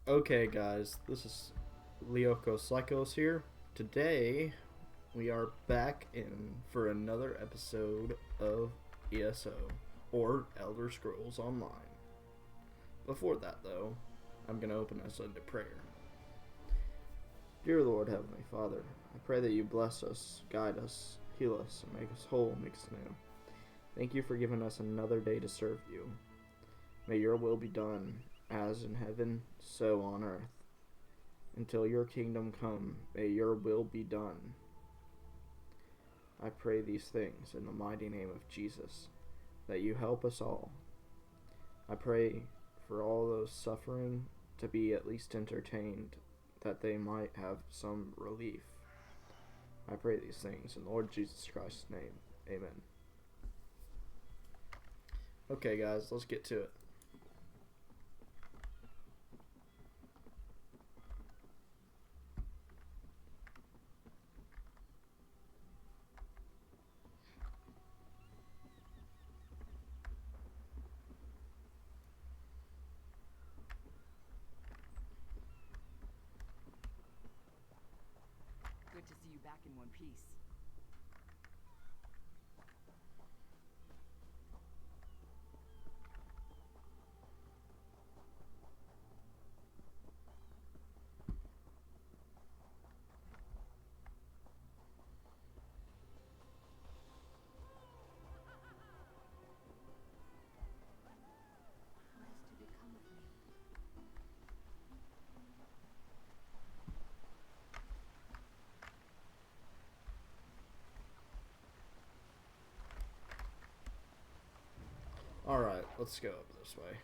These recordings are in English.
Okay, guys, this is Lyoko Psychos here. Today, we are back in for another episode of ESO, or Elder Scrolls Online. Before that, though, I'm going to open us into prayer. Dear Lord, Heavenly Father, I pray that you bless us, guide us, heal us, and make us whole, make us new. Thank you for giving us another day to serve you. May your will be done, as in heaven, so on earth. Until your kingdom come, may your will be done. I pray these things in the mighty name of Jesus, that you help us all. I pray for all those suffering to be at least entertained, that they might have some relief. I pray these things in Lord Jesus Christ's name. Amen. Okay, guys, let's get to it. Good to see you back in one piece. What is to become of me? Alright, let's go up this way.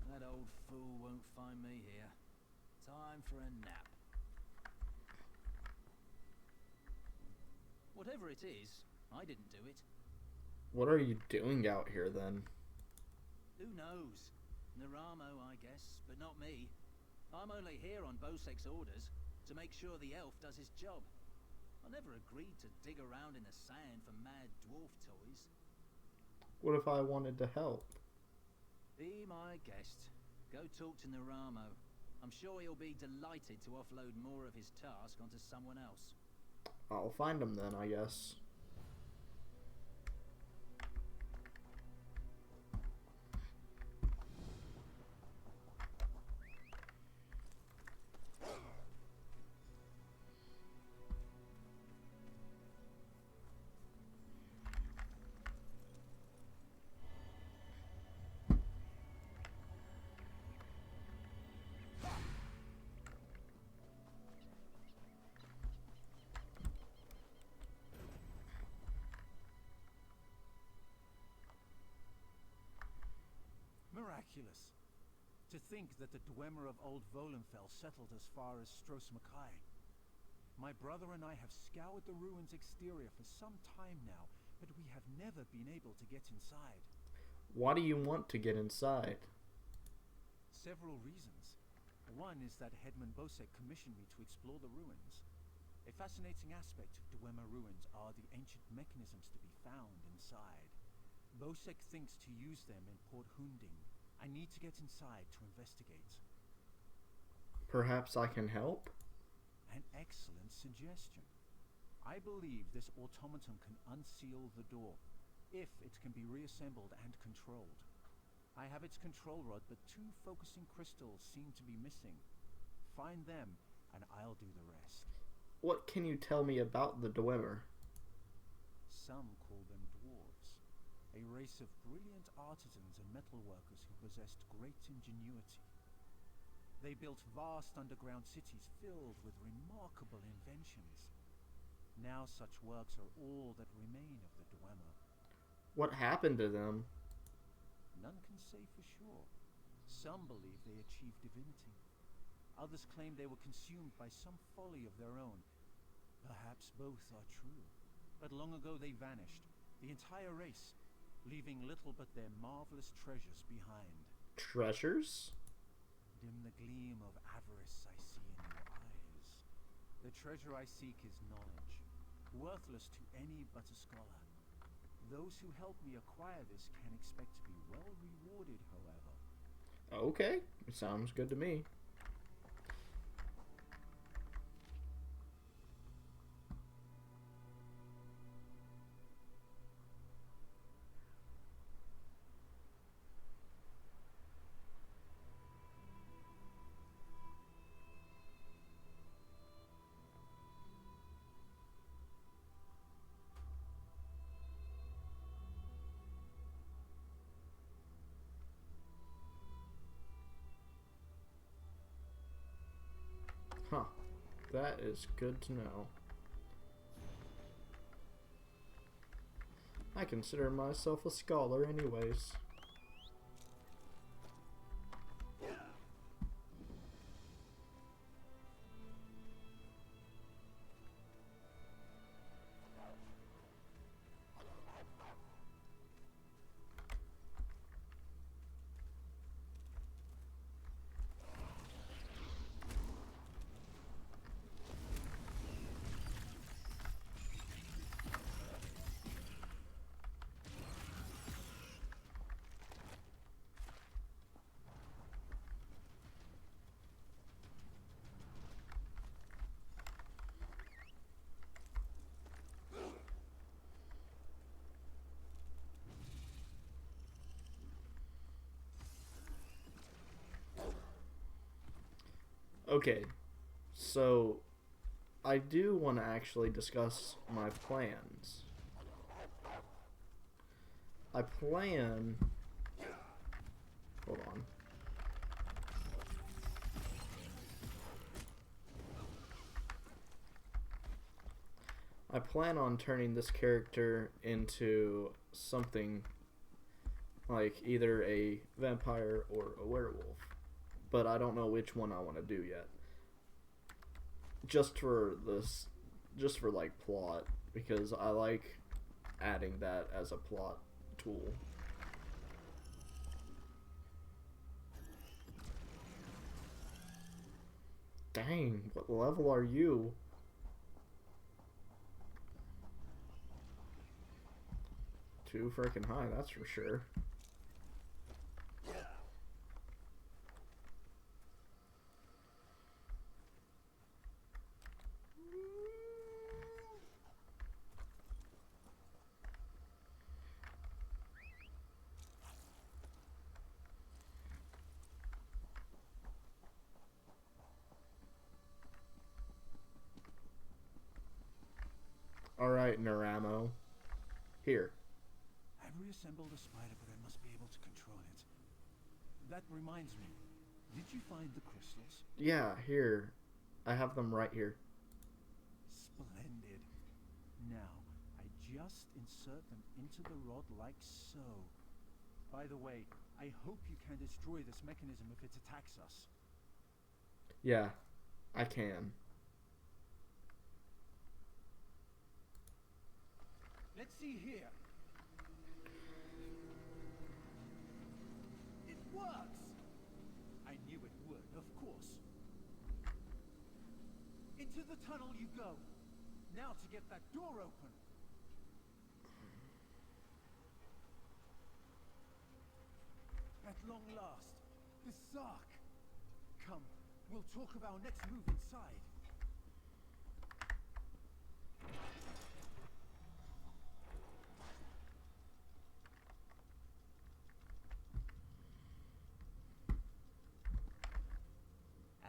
That old fool won't find me here. Time for a nap. Whatever it is, I didn't do it. What are you doing out here then? Who knows? Naramo, I guess, but not me. I'm only here on Bosek's orders, to make sure the elf does his job. I never agreed to dig around in the sand for mad dwarf toys. What if I wanted to help? Be my guest. Go talk to Naramo. I'm sure he'll be delighted to offload more of his task onto someone else. I'll find him then, I guess. Miraculous. To think that the Dwemer of Old Volenfell settled as far as Stros Mackay. My brother and I have scoured the ruins' exterior for some time now, but we have never been able to get inside. Why do you want to get inside? Several reasons. One is that Headman Bosek commissioned me to explore the ruins. A fascinating aspect of Dwemer ruins are the ancient mechanisms to be found inside. Bosek thinks to use them in Port Hunding. I need to get inside to investigate. Perhaps I can help? An excellent suggestion. I believe this automaton can unseal the door, if it can be reassembled and controlled. I have its control rod, but 2 focusing crystals seem to be missing. Find them, and I'll do the rest. What can you tell me about the Dwemer? Some call them dwarves, a race of brilliant artisans and metalworkers who possessed great ingenuity. They built vast underground cities filled with remarkable inventions. Now such works are all that remain of the Dwemer. What happened to them? None can say for sure. Some believe they achieved divinity. Others claim they were consumed by some folly of their own. Perhaps both are true. But long ago they vanished, the entire race, leaving little but their marvelous treasures behind. Treasures? dim the gleam of avarice I see in your eyes. The treasure I seek is knowledge, worthless to any but a scholar. Those who help me acquire this can expect to be well rewarded, however. Okay, sounds good to me. Huh. That is good to know. I consider myself a scholar anyways. Okay, so I do want to actually discuss my plans. I plan. Hold on. I plan on turning this character into something like either a vampire or a werewolf, but I don't know which one I want to do yet. Just for this, just for like plot, because I like adding that as a plot tool. Dang, what level are you? Too freaking high, that's for sure. Alright, Naramo. Here. I've reassembled a spider, but I must be able to control it. That reminds me. Did you find the crystals? Yeah, here. I have them right here. Splendid. Now, I just insert them into the rod like so. By the way, I hope you can destroy this mechanism if it attacks us. Yeah, I can. Let's see here. It works! I knew it would, of course. Into the tunnel you go. Now to get that door open. At long last, the Sark. Come, we'll talk of our next move inside.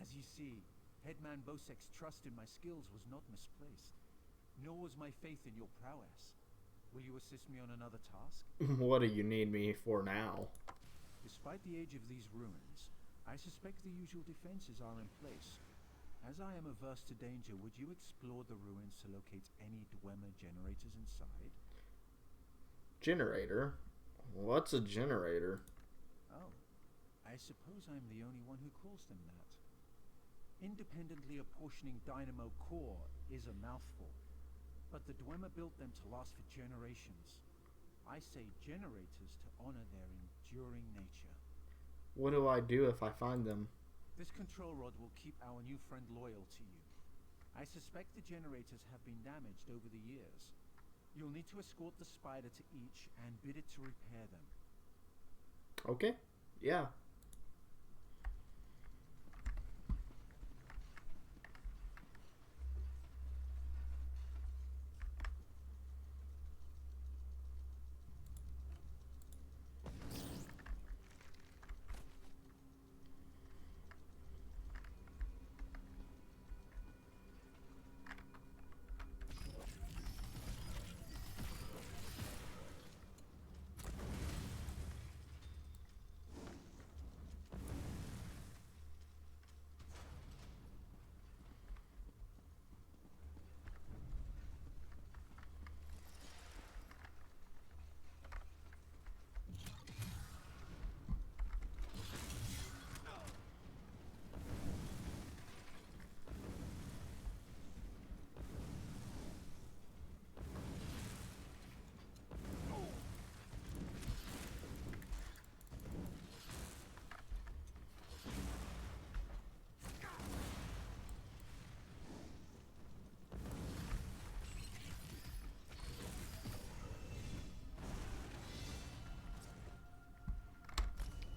As you see, Headman Bosek's trust in my skills was not misplaced, nor was my faith in your prowess. Will you assist me on another task? What do you need me for now? Despite the age of these ruins, I suspect the usual defenses are in place. As I am averse to danger, would you explore the ruins to locate any Dwemer generators inside? Generator? What's a generator? Oh, I suppose I'm the only one who calls them that. Independently apportioning dynamo core is a mouthful, but the Dwemer built them to last for generations. I say generators to honor their enduring nature. What do I do if I find them? This control rod will keep our new friend loyal to you. I suspect the generators have been damaged over the years. You'll need to escort the spider to each and bid it to repair them. Okay. Yeah.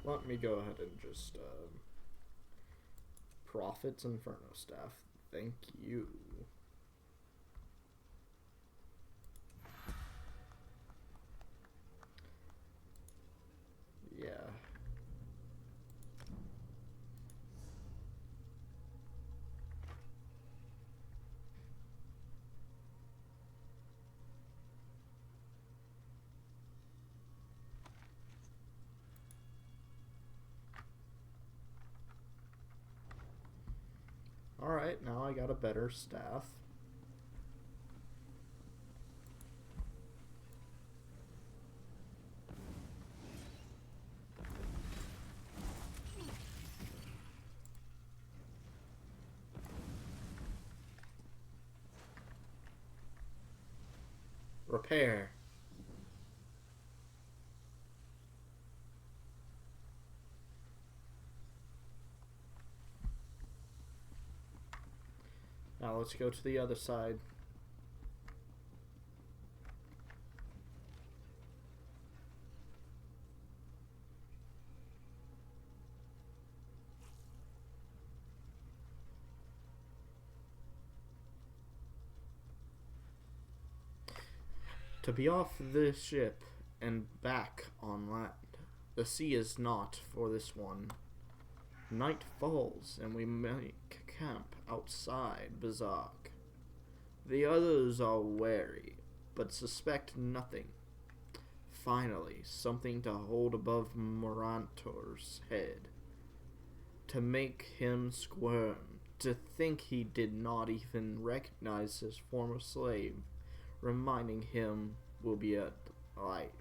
Let me go ahead and just Prophet's Inferno Staff. Thank you. Yeah. Alright, now I got a better staff. Repair. Now let's go to the other side. To be off this ship and back on land. The sea is not for this one. Night falls and we make camp outside Bazak. The others are wary, but suspect nothing. Finally, something to hold above Morantor's head. To make him squirm. To think he did not even recognize his former slave. Reminding him will be a delightful.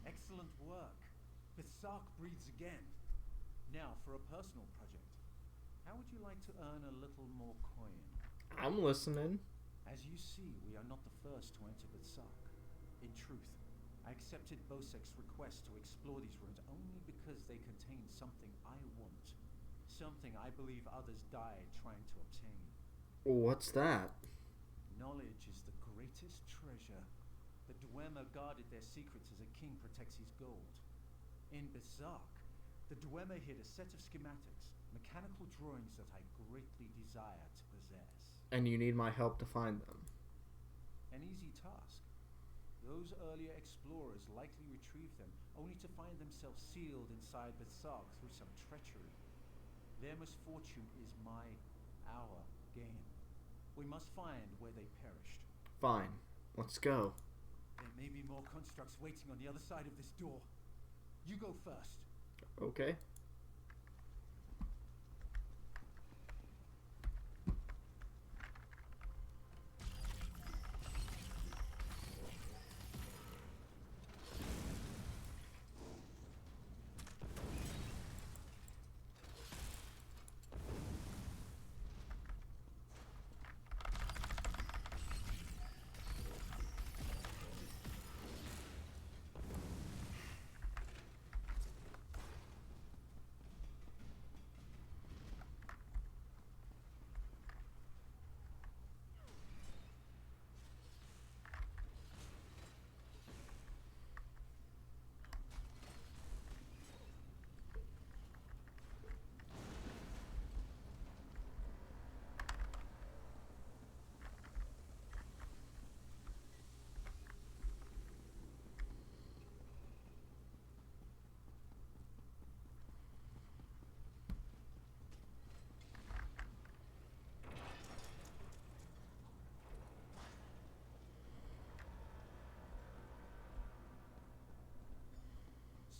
Excellent work. Basark breathes again. Now for a personal project. How would you like to earn a little more coin? I'm listening. As you see, we are not the first to enter Basark. In truth, I accepted Bosek's request to explore these ruins only because they contain something I want. Something I believe others died trying to obtain. What's that? Knowledge is the greatest treasure. The Dwemer guarded their secrets as a king protects his gold. In Berserk, the Dwemer hid a set of schematics, mechanical drawings that I greatly desire to possess. And you need my help to find them. An easy task. Those earlier explorers likely retrieved them, only to find themselves sealed inside Berserk through some treachery. Their misfortune is our gain. We must find where they perished. Fine. Let's go. There may be more constructs waiting on the other side of this door. You go first. Okay.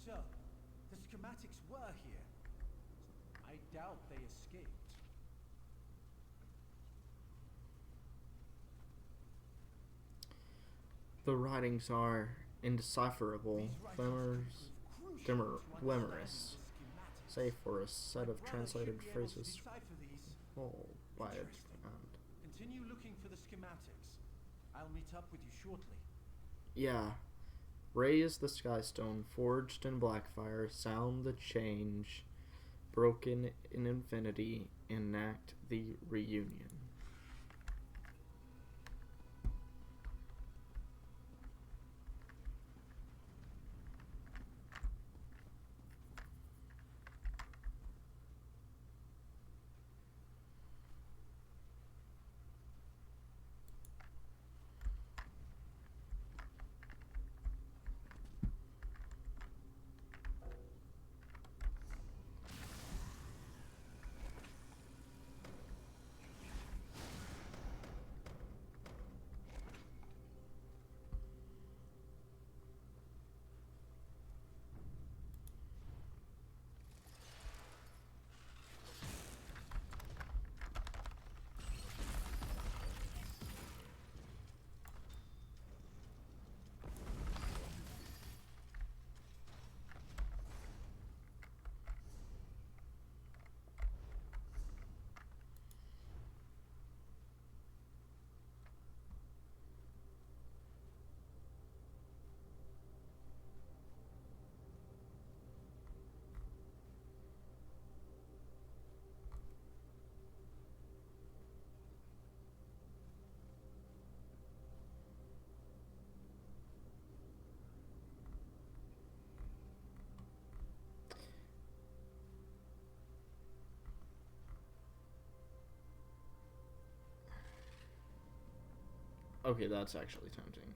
So, the schematics were here. I doubt they escaped. The writings are indecipherable, glamorous, save for a set of translated phrases. Oh, by it. Continue looking for the schematics. I'll meet up with you shortly. Yeah. Raise the Skystone, forged in Blackfire, sound the change, broken in infinity, enact the reunion. Okay, that's actually tempting.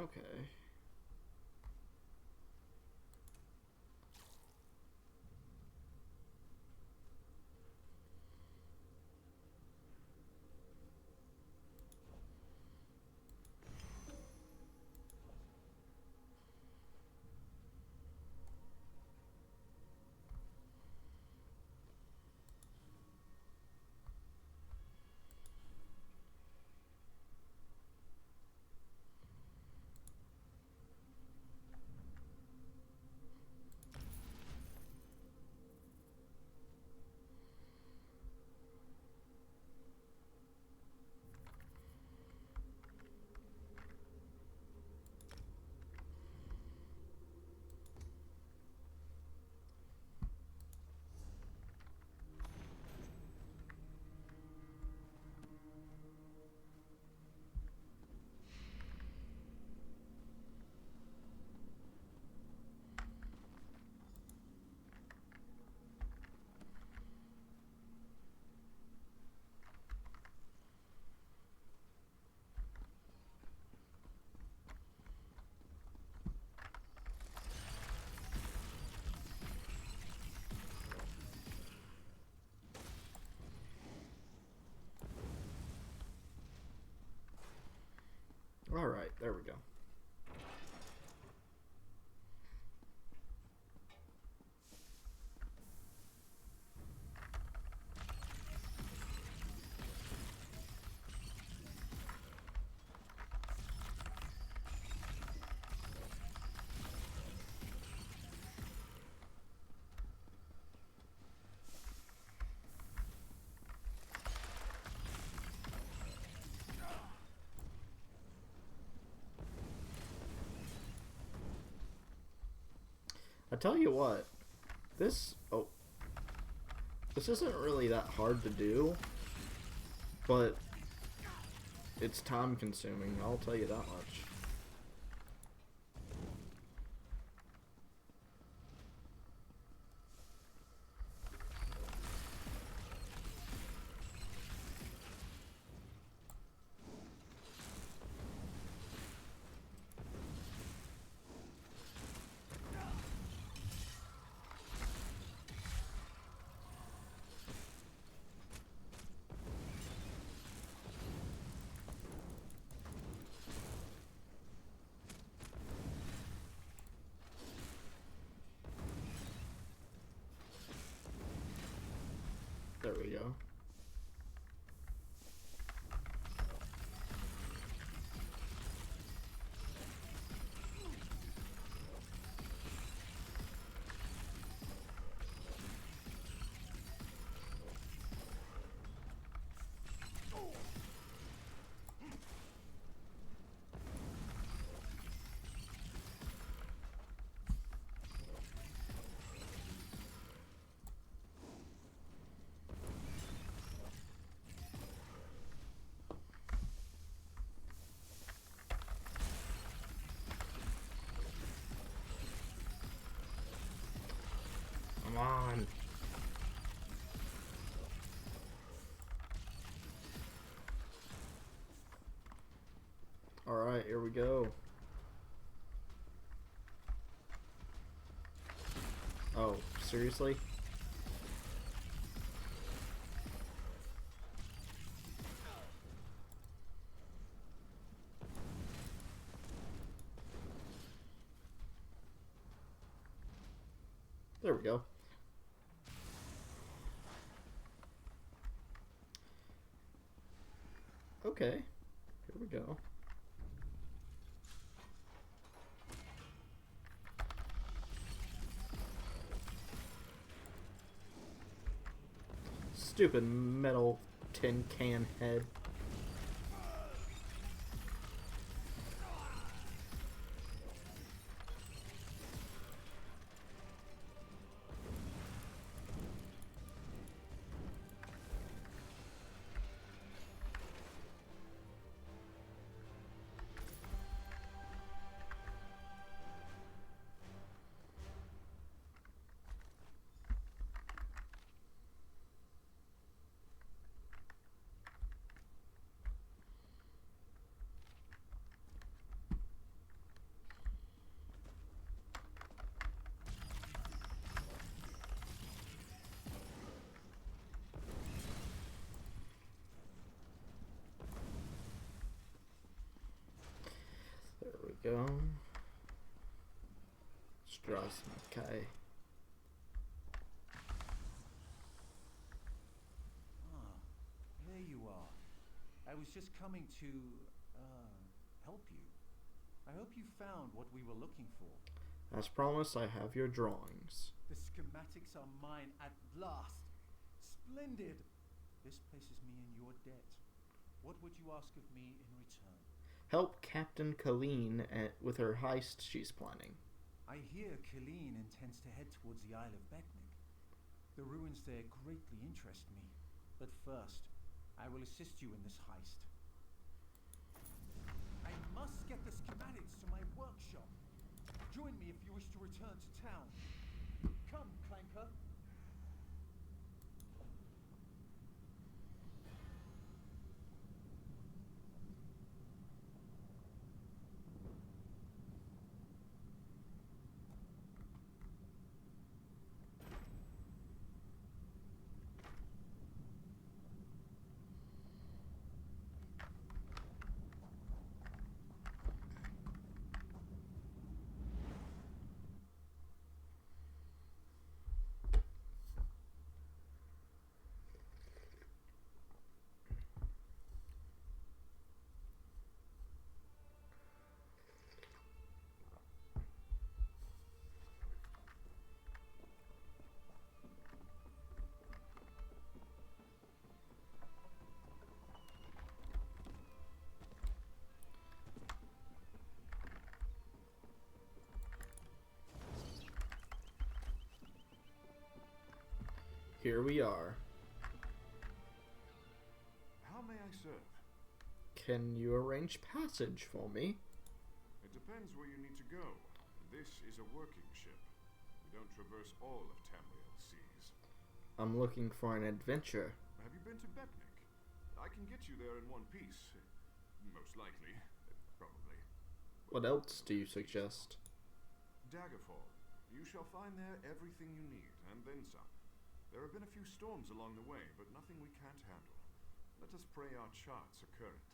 Okay. Alright, there we go. I tell you what, this isn't really that hard to do, but it's time consuming, I'll tell you that much. There we go. Come on. Alright, here we go. Oh, seriously? There we go. Okay, here we go. Stupid metal tin can head. go. Strasmakai. Ah, there you are. I was just coming to, help you. I hope you found what we were looking for. As promised, I have your drawings. The schematics are mine at last. Splendid! This places me in your debt. What would you ask of me in return? Help Captain Colleen with her heist she's planning. I hear Colleen intends to head towards the Isle of Beknik. The ruins there greatly interest me. But first, I will assist you in this heist. I must get the schematics to my workshop. Join me if you wish to return to town. Come, Clanker. Here we are. How may I serve? Can you arrange passage for me? It depends where you need to go. This is a working ship. We don't traverse all of Tamriel's seas. I'm looking for an adventure. Have you been to Beknik? I can get you there in one piece. Most likely. Probably. What else do you suggest? Daggerfall. You shall find there everything you need, and then some. There have been a few storms along the way, but nothing we can't handle. Let us pray our charts are current.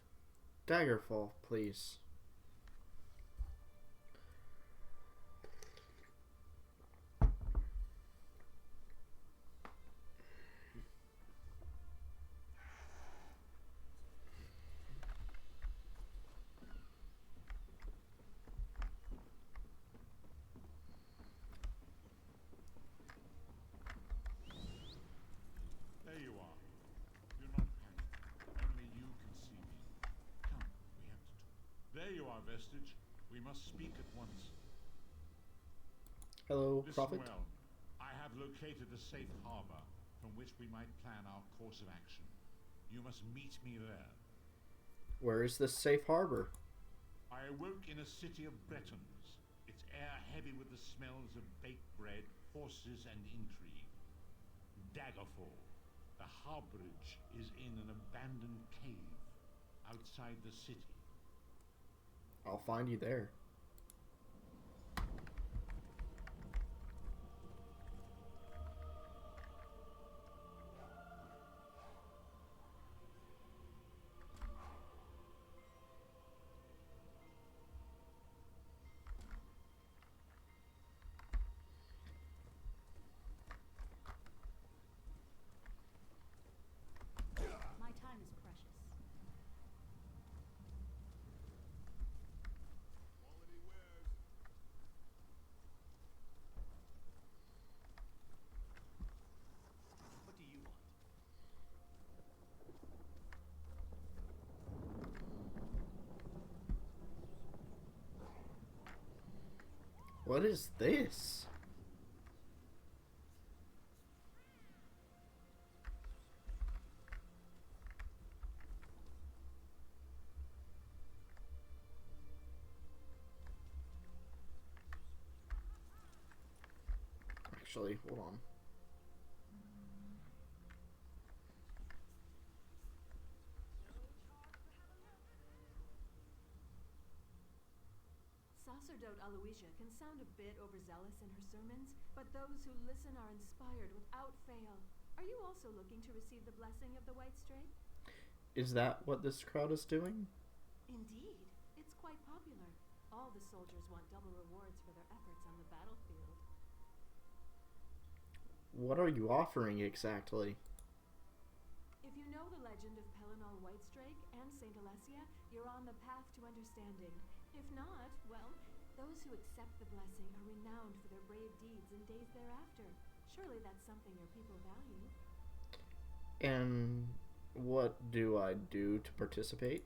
Daggerfall, please. There you are. Do not panic. Only you can see me. Come, we have to talk. There you are, Vestige. We must speak at once. Hello, Listen Prophet. well. I have located a safe harbor from which we might plan our course of action. You must meet me there. Where is this safe harbor? I awoke in a city of Bretons, its air heavy with the smells of baked bread, horses, and intrigue. Daggerfall. The harborage is in an abandoned cave outside the city. I'll find you there. My time is precious. What do you want? What is this? Actually, hold on. Sacerdote Aloysia can sound a bit overzealous in her sermons, but those who listen are inspired without fail. Are you also looking to receive the blessing of the White Strait? Is that what this crowd is doing? Indeed, it's quite popular. All the soldiers want double rewards for their efforts on the battlefield. What are you offering exactly? If you know the legend of Pelinal Whitestrake and St. Alessia, you're on the path to understanding. If not, well, those who accept the blessing are renowned for their brave deeds in days thereafter. Surely that's something your people value. And what do I do to participate?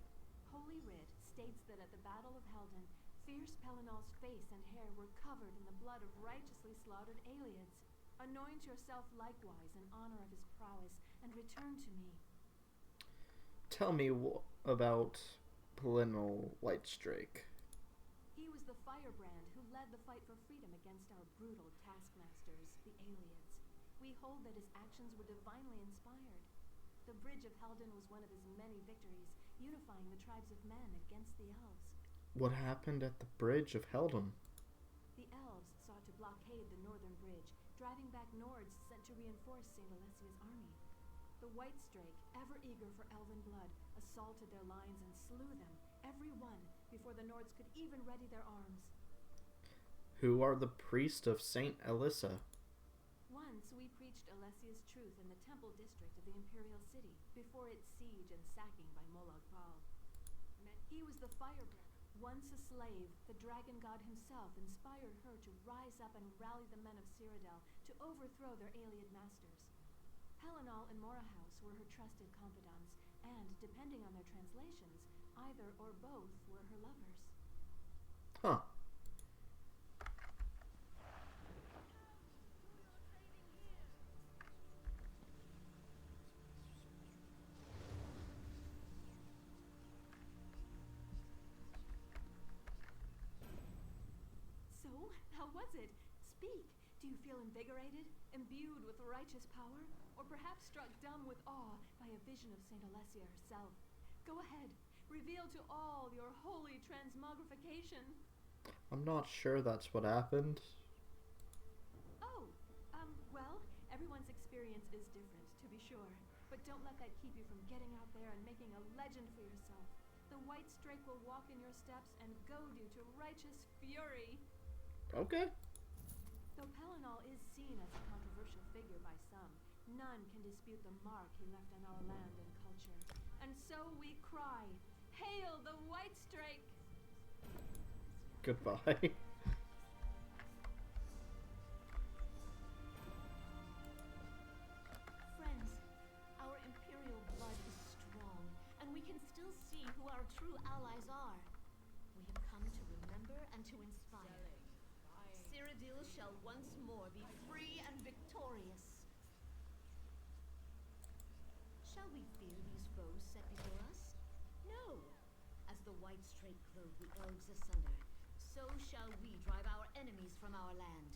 Holy Writ states that at the Battle of Helden, fierce Pelinal's face and hair were covered in the blood of righteously slaughtered aliens. Anoint yourself likewise in honor of his prowess, and return to me. Tell me about Pelinal Whitestrake. He was the firebrand who led the fight for freedom against our brutal taskmasters, the aliens. We hold that his actions were divinely inspired. The Bridge of Helden was one of his many victories, unifying the tribes of men against the elves. What happened at the Bridge of Helden? The elves sought to blockade the northern bridge, driving back Nords sent to reinforce St. Alessia's army. The Whitestrake, ever eager for elven blood, assaulted their lines and slew them, every one, before the Nords could even ready their arms. Who are the priests of St. Alissa? Once we preached Alessia's truth in the temple district of the imperial city, before its siege and sacking by Molag Bal. He was the firebrand. Once a slave, the dragon god himself inspired her to rise up and rally the men of Cyrodiil to overthrow their alien masters. Pelinal and Morahouse were her trusted confidants, and, depending on their translations, either or both were her lovers. Huh. So, how was it? Speak! Do you feel invigorated, imbued with righteous power, or perhaps struck dumb with awe by a vision of St. Alessia herself? Go ahead, reveal to all your holy transmogrification. I'm not sure that's what happened. Oh, well, everyone's experience is different, to be sure. But don't let that keep you from getting out there and making a legend for yourself. The Whitestrake will walk in your steps and goad you to righteous fury. Okay. Though Pelinal is seen as a controversial figure by some, none can dispute the mark he left on our land and culture. And so we cry, "Hail the Whitestrake!" Goodbye. Friends, our imperial blood is strong, and we can still see who our true allies are. We have come to remember and to inspire. Cyrodiil shall once more be free and victorious. Shall we fear these foes set before us? No! As the Whitestrake clove the elves asunder, so shall we drive our enemies from our land.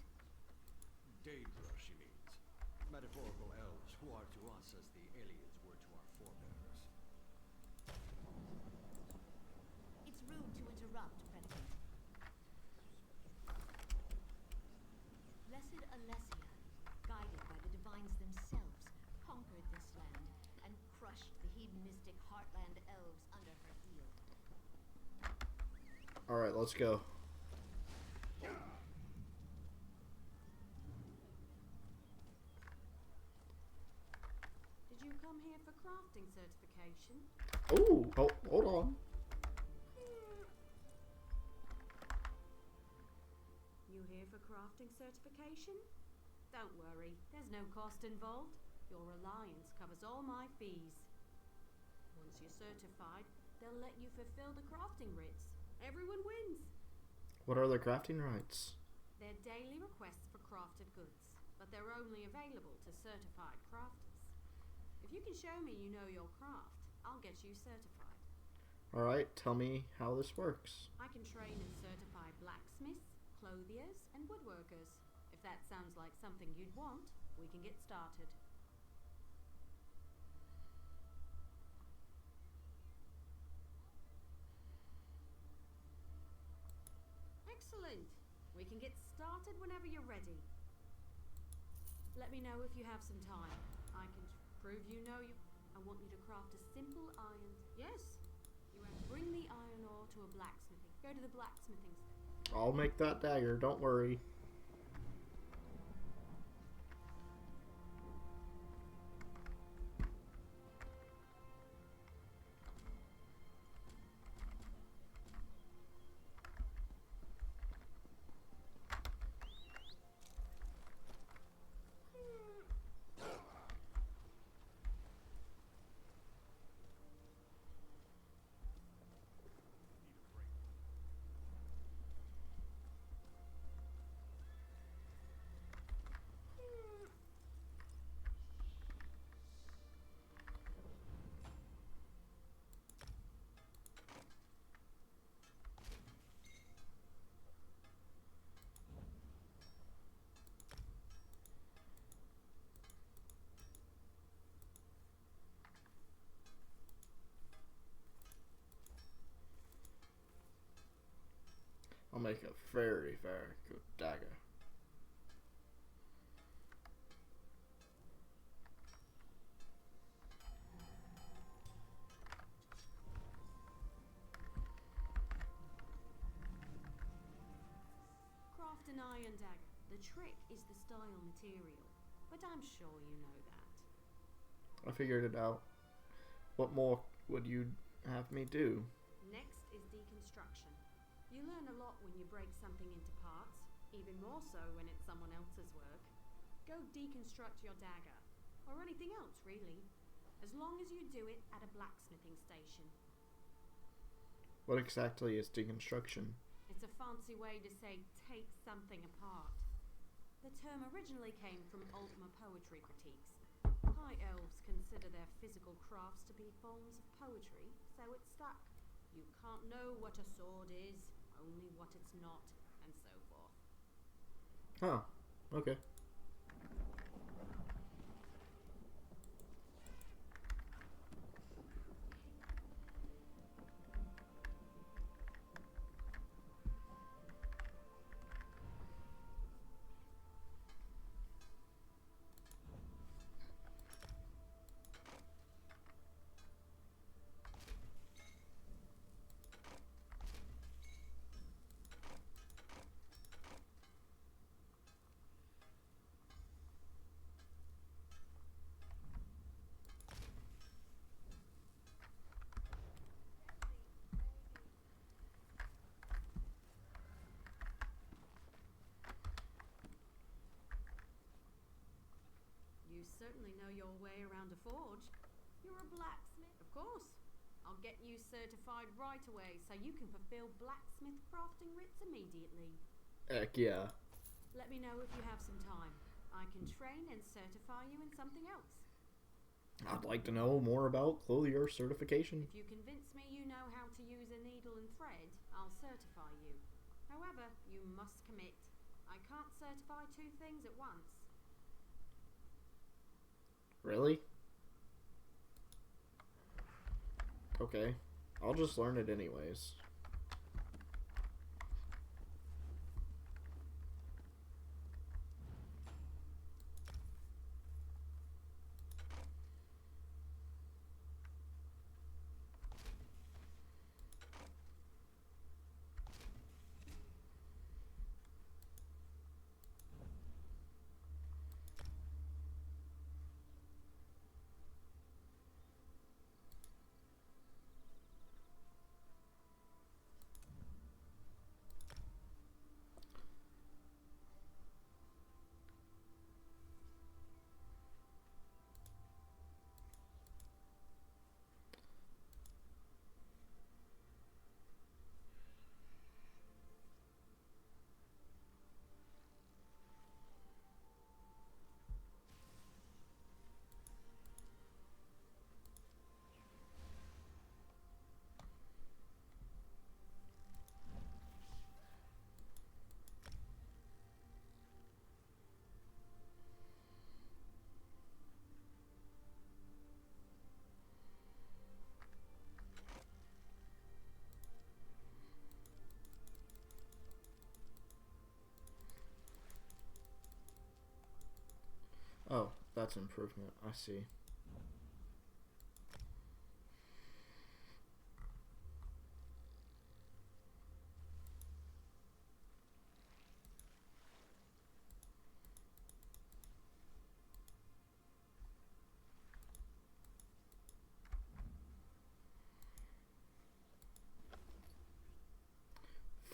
Daedra, she means. Metaphorical elves who are to us as the aliens were to our forebears. It's rude to interrupt, Predicate. Blessed Alessia, guided by the divines themselves, conquered this land and crushed the hedonistic heartland elves under her heel. Alright, let's go. Did you come here for crafting certification? Ooh, oh, hold on. You here for crafting certification? Don't worry, there's no cost involved. Your alliance covers all my fees. Once you're certified, they'll let you fulfill the crafting writs. Everyone wins. What are the crafting rights? They're daily requests for crafted goods, but they're only available to certified crafters. If you can show me you know your craft, I'll get you certified. Alright, tell me how this works. I can train and certify blacksmiths, clothiers, and woodworkers. If that sounds like something you'd want, we can get started. Excellent! We can get started whenever you're ready. Let me know if you have some time. I can prove you know you... I want you to craft a simple iron... Yes! You have to bring the iron ore to a blacksmithing Go to the blacksmithing station. I'll make that dagger, don't worry. I'll make a very, very good dagger. Craft an iron dagger. The trick is the style material, but I'm sure you know that. I figured it out. What more would you have me do? Next is deconstruction. You learn a lot when you break something into parts, even more so when it's someone else's work. Go deconstruct your dagger, or anything else really, as long as you do it at a blacksmithing station. What exactly is deconstruction? It's a fancy way to say take something apart. The term originally came from Ultima poetry critiques. High elves consider their physical crafts to be forms of poetry, so it stuck. You can't know what a sword is, only what it's not, and so forth. Huh. Okay. You certainly know your way around a forge. You're a blacksmith, of course. I'll get you certified right away so you can fulfill blacksmith crafting writs immediately. Heck yeah. Let me know if you have some time. I can train and certify you in something else. I'd like to know more about clothier certification. If you convince me you know how to use a needle and thread, I'll certify you. However, you must commit. I can't certify two things at once. Really? Okay. I'll just learn it anyways. Oh, that's improvement. I see.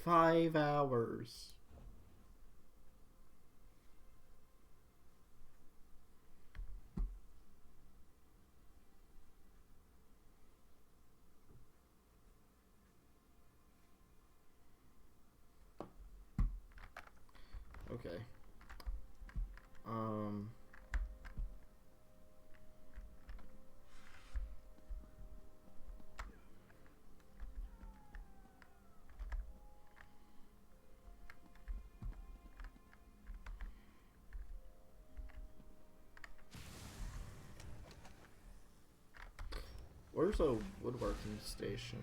5 hours. Okay. Where's a woodworking station?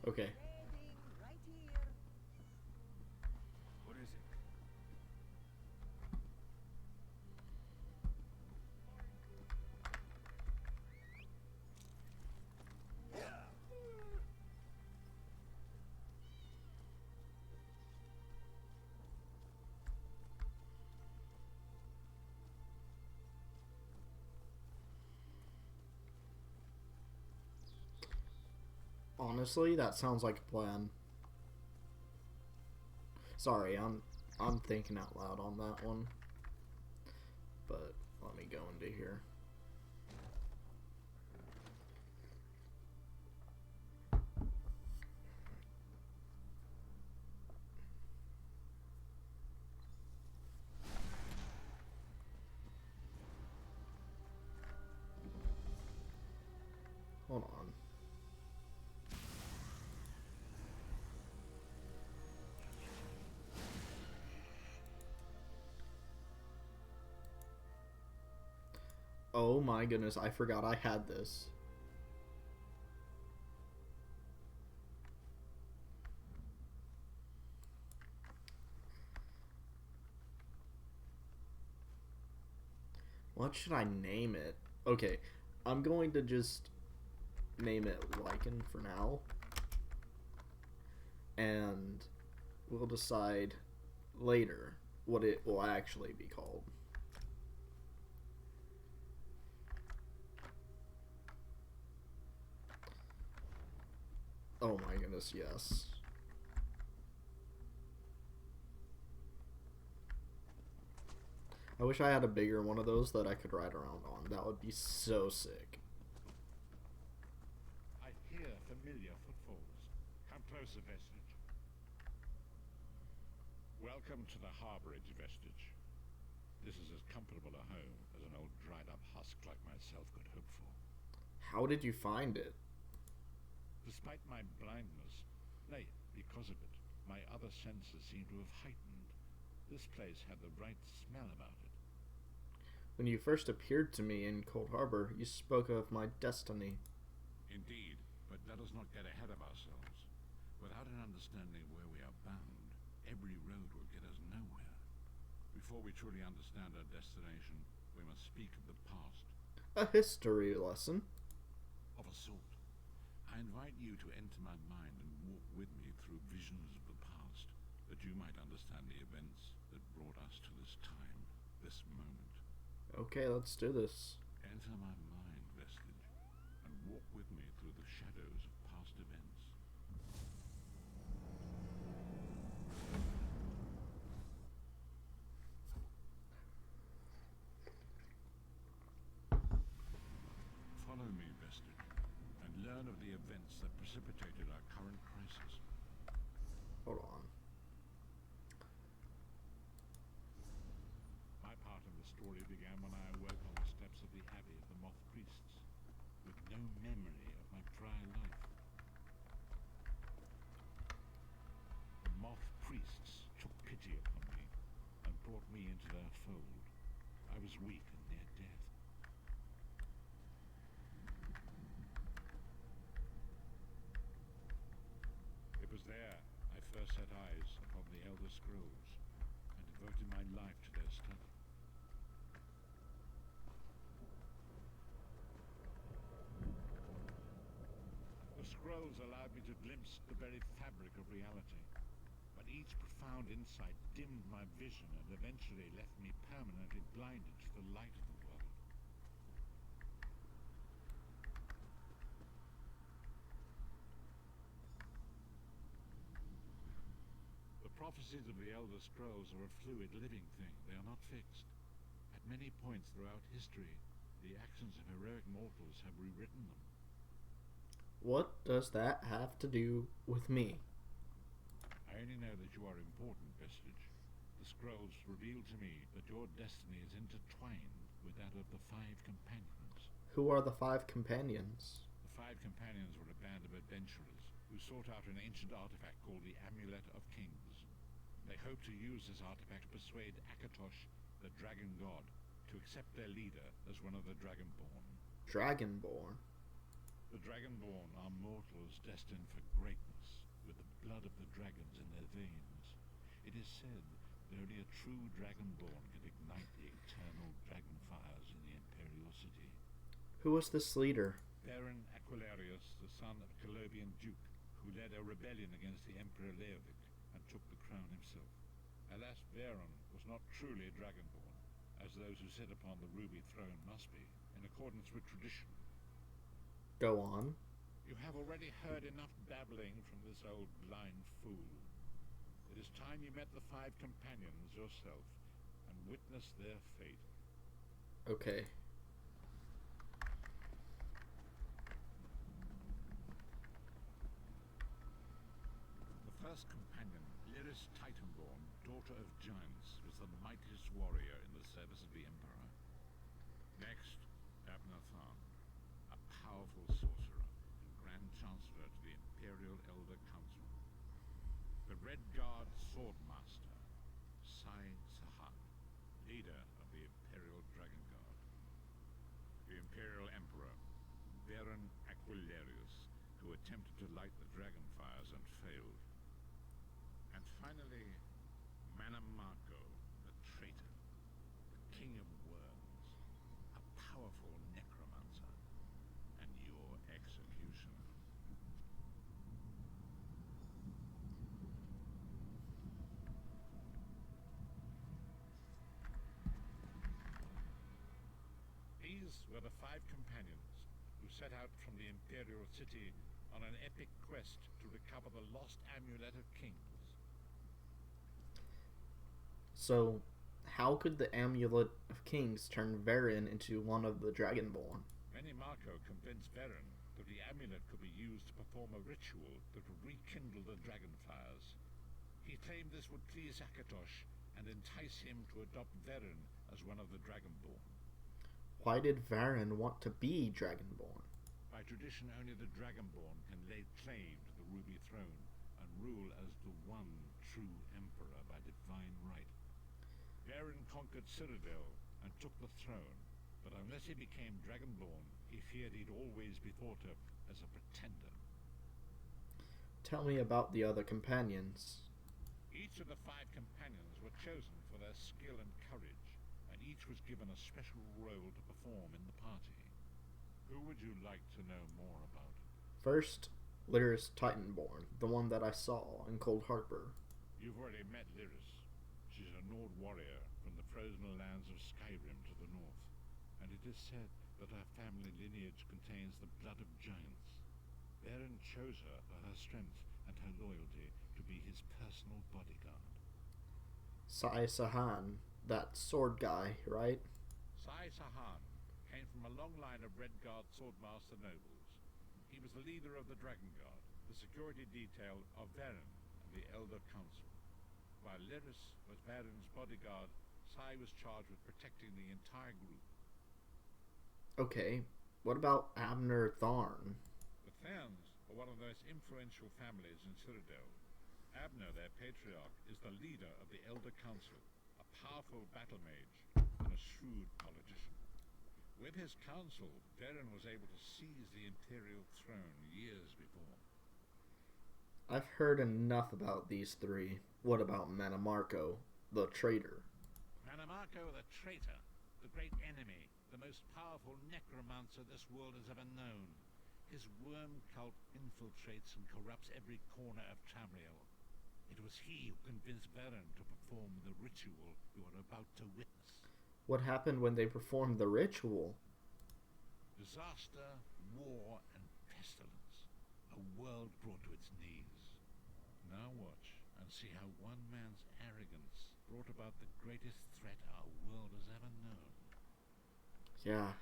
Okay. What is it? Honestly, that sounds like a plan. Sorry, I'm thinking out loud on that one. But let me go into here. Hold on. Oh my goodness, I forgot I had this. What should I name it? Okay, I'm going to just name it Lichen for now. And we'll decide later what it will actually be called. Oh my goodness, yes. I wish I had a bigger one of those that I could ride around on. That would be so sick. I hear familiar footfalls. Come closer, Vestige. Welcome to the Harborage, Vestige. This is as comfortable a home as an old dried-up husk like myself could hope for. How did you find it? Despite my blindness, nay, because of it, my other senses seem to have heightened. This place had the right smell about it. When you first appeared to me in Cold Harbor, you spoke of my destiny. Indeed, but let us not get ahead of ourselves. Without an understanding of where we are bound, every road will get us nowhere. Before we truly understand our destination, we must speak of the past. A history lesson. Of a sort. I invite you to enter my mind and walk with me through visions of the past, that you might understand the events that brought us to this time, this moment. Okay, let's do this. Enter my mind, Vestige, and walk with me through the shadows of past events. Follow me, Vestige, and learn of the events that precipitated our current crisis. Hold on. My part in the story began when I awoke on the steps of the Abbey of the Moth Priests, with no memory of my prior life. The Moth Priests took pity upon me and brought me into their fold. I was weak and near death. It was there I first set eyes upon the Elder Scrolls and devoted my life to their study. The scrolls allowed me to glimpse the very fabric of reality, but each profound insight dimmed my vision and eventually left me permanently blinded to the light of the world. The prophecies of the Elder Scrolls are a fluid, living thing. They are not fixed. At many points throughout history, the actions of heroic mortals have rewritten them. What does that have to do with me? I only know that you are important, Vestige. The scrolls reveal to me that your destiny is intertwined with that of the Five Companions. Who are the Five Companions? The Five Companions were a band of adventurers who sought out an ancient artifact called the Amulet of Kings. They hoped to use this artifact to persuade Akatosh, the Dragon God, to accept their leader as one of the Dragonborn. Dragonborn? The Dragonborn are mortals destined for greatness, with the blood of the dragons in their veins. It is said that only a true Dragonborn can ignite the eternal dragon fires in the Imperial City. Who was this leader? Baron Aquilarius, the son of Colobian Duke, who led a rebellion against the Emperor Leovic and took the crown himself. Alas, Baron was not truly a Dragonborn, as those who sit upon the ruby throne must be, in accordance with tradition. Go on. You have already heard enough babbling from this old blind fool. It is time you met the Five Companions yourself and witnessed their fate. Okay. The first companion, Lyris Titanborn, daughter of giants, was the mightiest warrior in the service of the Emperor. Next, Abner Tharn, a powerful sorcerer and Grand Chancellor to the Imperial Elder Council. The Red Guard Swordmaster, Sai Sahan, leader of the Imperial Dragon Guard. The Imperial Emperor, Baron Aquilarius, who attempted to light the dragon fires and failed. And finally, Manamako, the traitor, the King of Worms, a powerful necromancer, and your executioner. These were the Five Companions who set out from the Imperial City on an epic quest to recover the lost Amulet of Kings. So, how could the Amulet of Kings turn Varen into one of the Dragonborn? Marco convinced Varen that the amulet could be used to perform a ritual that would rekindle the dragon fires. He claimed this would please Akatosh and entice him to adopt Varen as one of the Dragonborn. Why did Varen want to be Dragonborn? By tradition, only the Dragonborn can lay claim to the Ruby Throne and rule as the one true Emperor by divine right. Varen conquered Cyrodiil and took the throne, but unless he became Dragonborn, he feared he'd always be thought of as a pretender. Tell me about the other companions. Each of the Five Companions were chosen for their skill and courage, and each was given a special role to perform in the party. Who would you like to know more about? First, Lyris Titanborn, the one that I saw in Cold Harbor. You've already met Lyris. She's a Nord warrior from the frozen lands of Skyrim to the north, and it is said that her family lineage contains the blood of giants. Baron chose her for her strength and her loyalty to be his personal bodyguard. Sai Sahan, that sword guy, right? Sai Sahan came from a long line of Red Guard swordmaster nobles. He was the leader of the Dragon Guard, the security detail of Varen and the Elder Council. While Lyris was Varen's bodyguard, Sai was charged with protecting the entire group. Okay, what about Abner Tharn? The Tharns are one of the most influential families in Cyrodiil. Abner, their patriarch, is the leader of the Elder Council, a powerful battle mage and a shrewd politician. With his council, Varen was able to seize the Imperial throne years before. I've heard enough about these three. What about Manamarco, the traitor? Manamarco the traitor, the great enemy, the most powerful necromancer this world has ever known. His worm cult infiltrates and corrupts every corner of Tamriel. It was he who convinced Varen to perform the ritual you are about to witness. What happened when they performed the ritual? Disaster, war, and pestilence. A world brought to its knees. Now watch and see how one man's arrogance brought about the greatest threat our world has ever known. Yeah.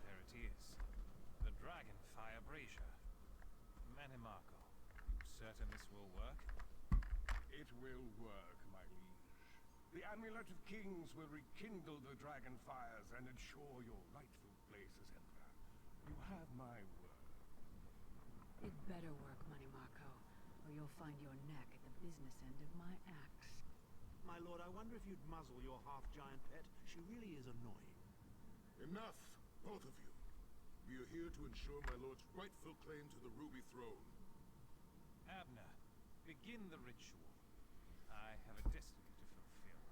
There it is. The Dragonfire Brazier. Manimarco, you certain this will work? It will work, my liege. The Amulet of Kings will rekindle the dragon fires and ensure your rightful place as Emperor. You have my word. It better work, Manimarco, or you'll find your neck at the business end of my axe. My lord, I wonder if you'd muzzle your half-giant pet. She really is annoying. Enough, both of you. We are here to ensure my lord's rightful claim to the Ruby Throne. Abner, begin the ritual. I have a destiny to fulfill.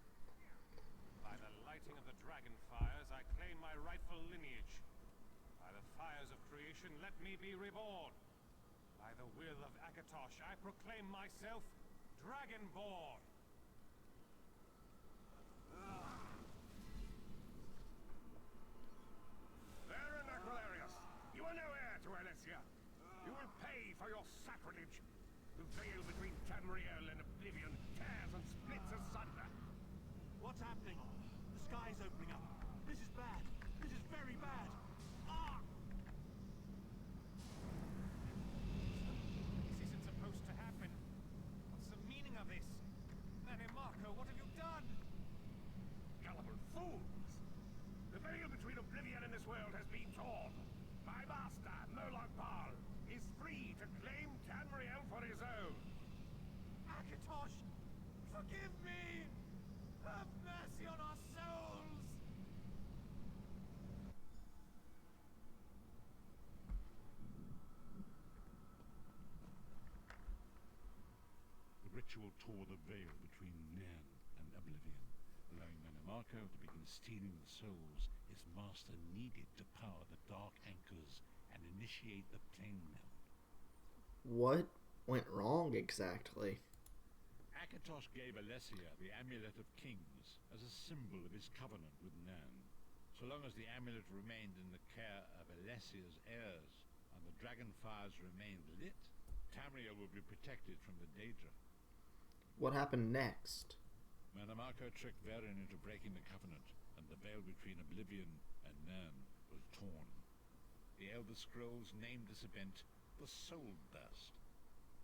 By the lighting of the dragon fires, I claim my rightful lineage. By the fires of creation, let me be reborn. By the will of Akatosh, I proclaim myself Dragonborn. Baron Aquilarius, you are no heir to Alessia. You will pay for your sacrilege. The veil between Tamriel and Oblivion tears and splits asunder. What's happening? The sky's opening up. This is bad. This is very bad. Ah! This isn't supposed to happen. What's the meaning of this? Manimarco, what have you done? Gullible fools! The veil between Oblivion and this world has been torn. My master, Moloch Baal, is free to claim Tamriel for his own. Akatosh, forgive me! Have mercy on our souls! The ritual tore the veil between Nairn and Oblivion, allowing Manimarco to begin stealing the souls his master needed to power the Dark Anchors and initiate the plane meld. What went wrong exactly? Akatosh gave Alessia the Amulet of Kings as a symbol of his covenant with Nan. So long as the amulet remained in the care of Alessia's heirs and the dragon fires remained lit, Tamriel would be protected from the Daedra. What happened next? Manimarco tricked Varen into breaking the covenant, and the veil between Oblivion and Nan was torn. The Elder Scrolls named this event the Soul Burst.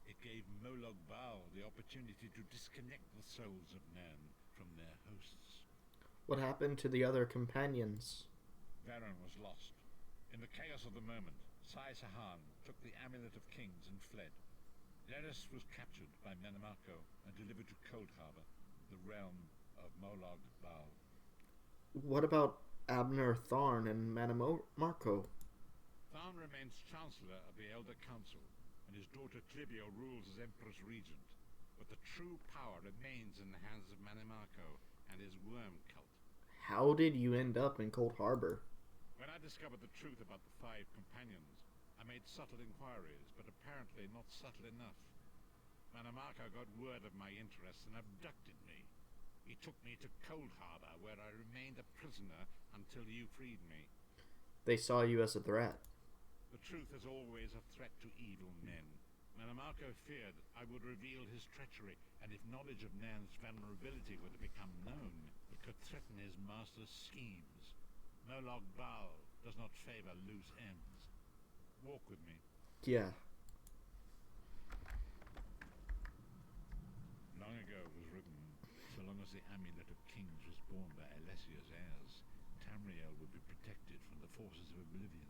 It gave Moloch Baal the opportunity to disconnect the souls of Nan from their hosts. What happened to the other companions? Varen was lost. In the chaos of the moment, Sai Sahan took the Amulet of Kings and fled. Leris was captured by Manimarco and delivered to Cold Harbor, the realm of Moloch Baal. What about Abner Tharn and Manimarco? Tharn remains Chancellor of the Elder Council, and his daughter Clibio rules as Empress Regent. But the true power remains in the hands of Manimarco and his worm cult. How did you end up in Cold Harbor? When I discovered the truth about the 5 companions, I made subtle inquiries, but apparently not subtle enough. Manimarco got word of my interests and abducted me. He took me to Cold Harbor, where I remained a prisoner until you freed me. They saw you as a threat. The truth is always a threat to evil men. Manimarco feared I would reveal his treachery, and if knowledge of Nan's vulnerability were to become known, it could threaten his master's schemes. Moloch Baal does not favor loose ends. Walk with me. Yeah. Long ago it was written, so long as the Amulet of Kings was borne by Alessia's heirs, Tamriel would be protected from the forces of Oblivion.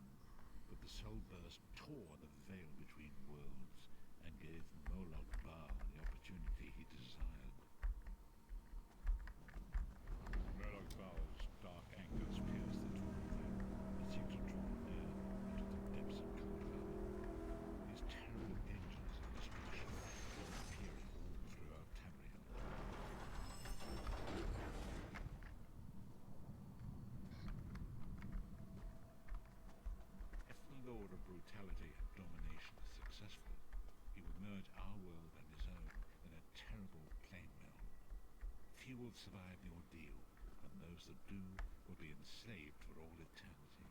But the Soul Burst tore the veil between worlds and gave Moloch Baal the opportunity he desired. Moloch few will survive the ordeal, and those that do will be enslaved for all eternity.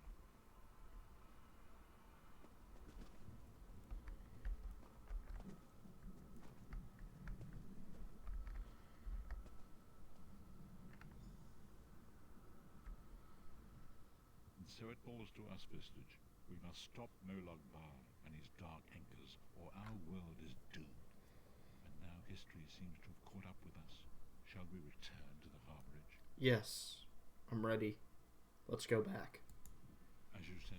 And so it falls to us, Vistage. We must stop Molag Bal and his dark anchors, or our world is doomed. And now history seems to have caught up with us. Shall we return to the harborage? Yes, I'm ready. Let's go back. As you say.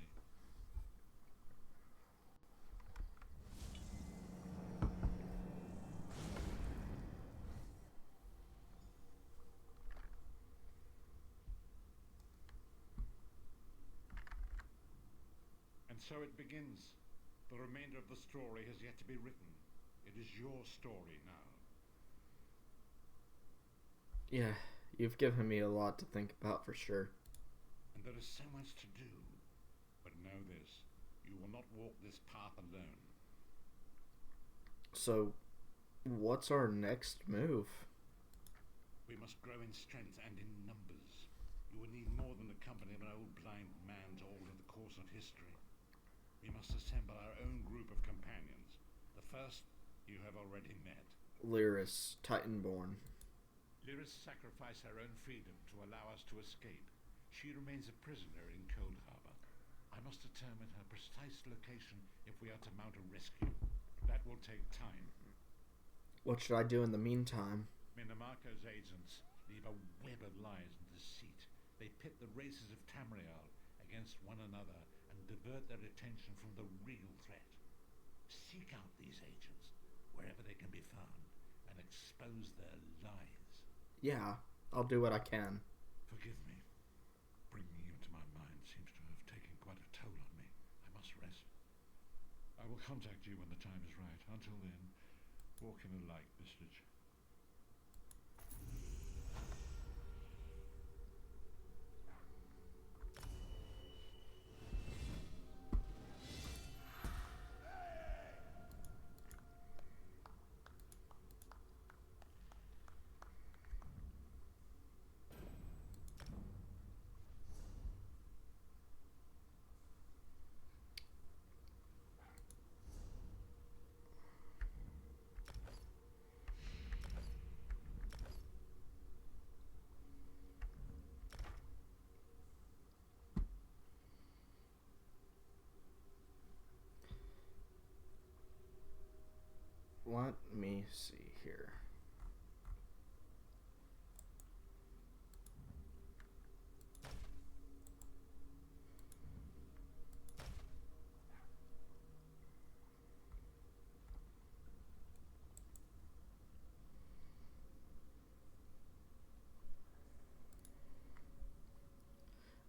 And so it begins. The remainder of the story has yet to be written. It is your story now. Yeah, you've given me a lot to think about for sure. And there is so much to do. But know this, you will not walk this path alone. So, what's our next move? We must grow in strength and in numbers. You will need more than the company of an old blind man to alter the course of history. We must assemble our own group of companions. The first you have already met. Lyris, Titanborn. Lyris sacrificed her own freedom to allow us to escape. She remains a prisoner in Cold Harbor. I must determine her precise location if we are to mount a rescue. That will take time. What should I do in the meantime? Minamarco's agents leave a web of lies and deceit. They pit the races of Tamriel against one another and divert their attention from the real threat. Seek out these agents wherever they can be found and expose their lies. Yeah, I'll do what I can. Forgive me. Bringing you into my mind seems to have taken quite a toll on me. I must rest. I will contact you when the time is right. Until then, walk in the light, Vistage. Let me see here.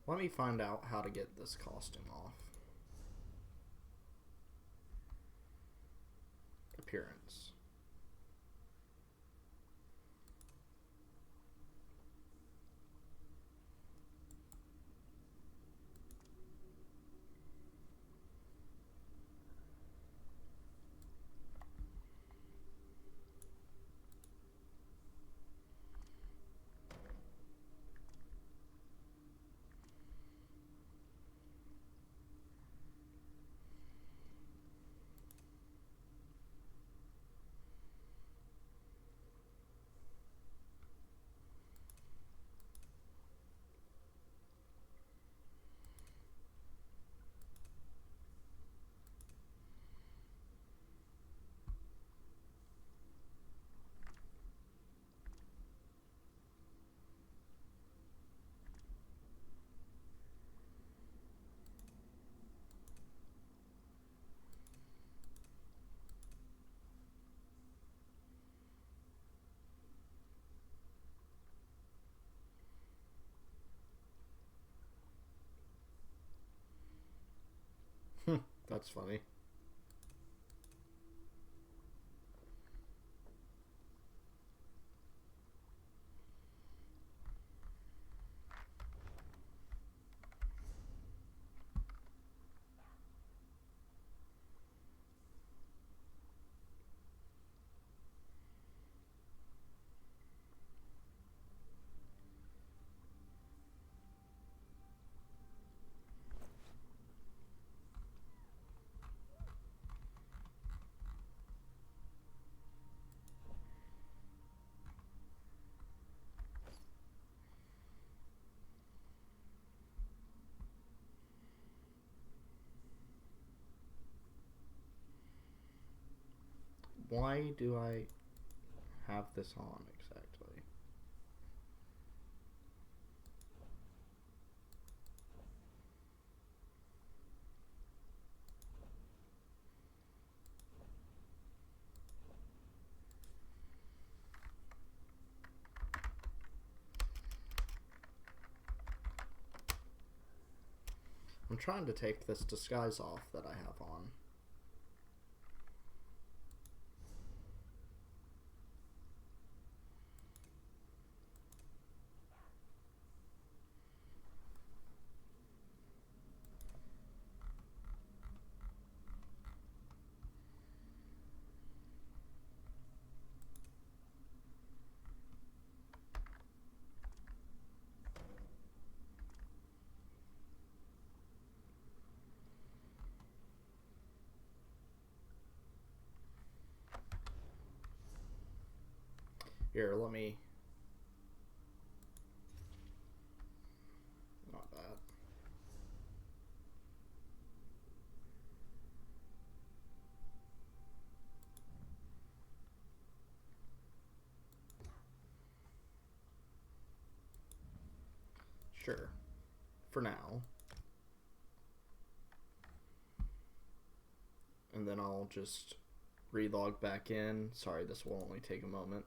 Let me find out how to get this costume off. Appearance. That's funny. Why do I have this on exactly? I'm trying to take this disguise off that I have on. Here, let me... Not that. Sure. For now. And then I'll just relog back in. Sorry, this will only take a moment.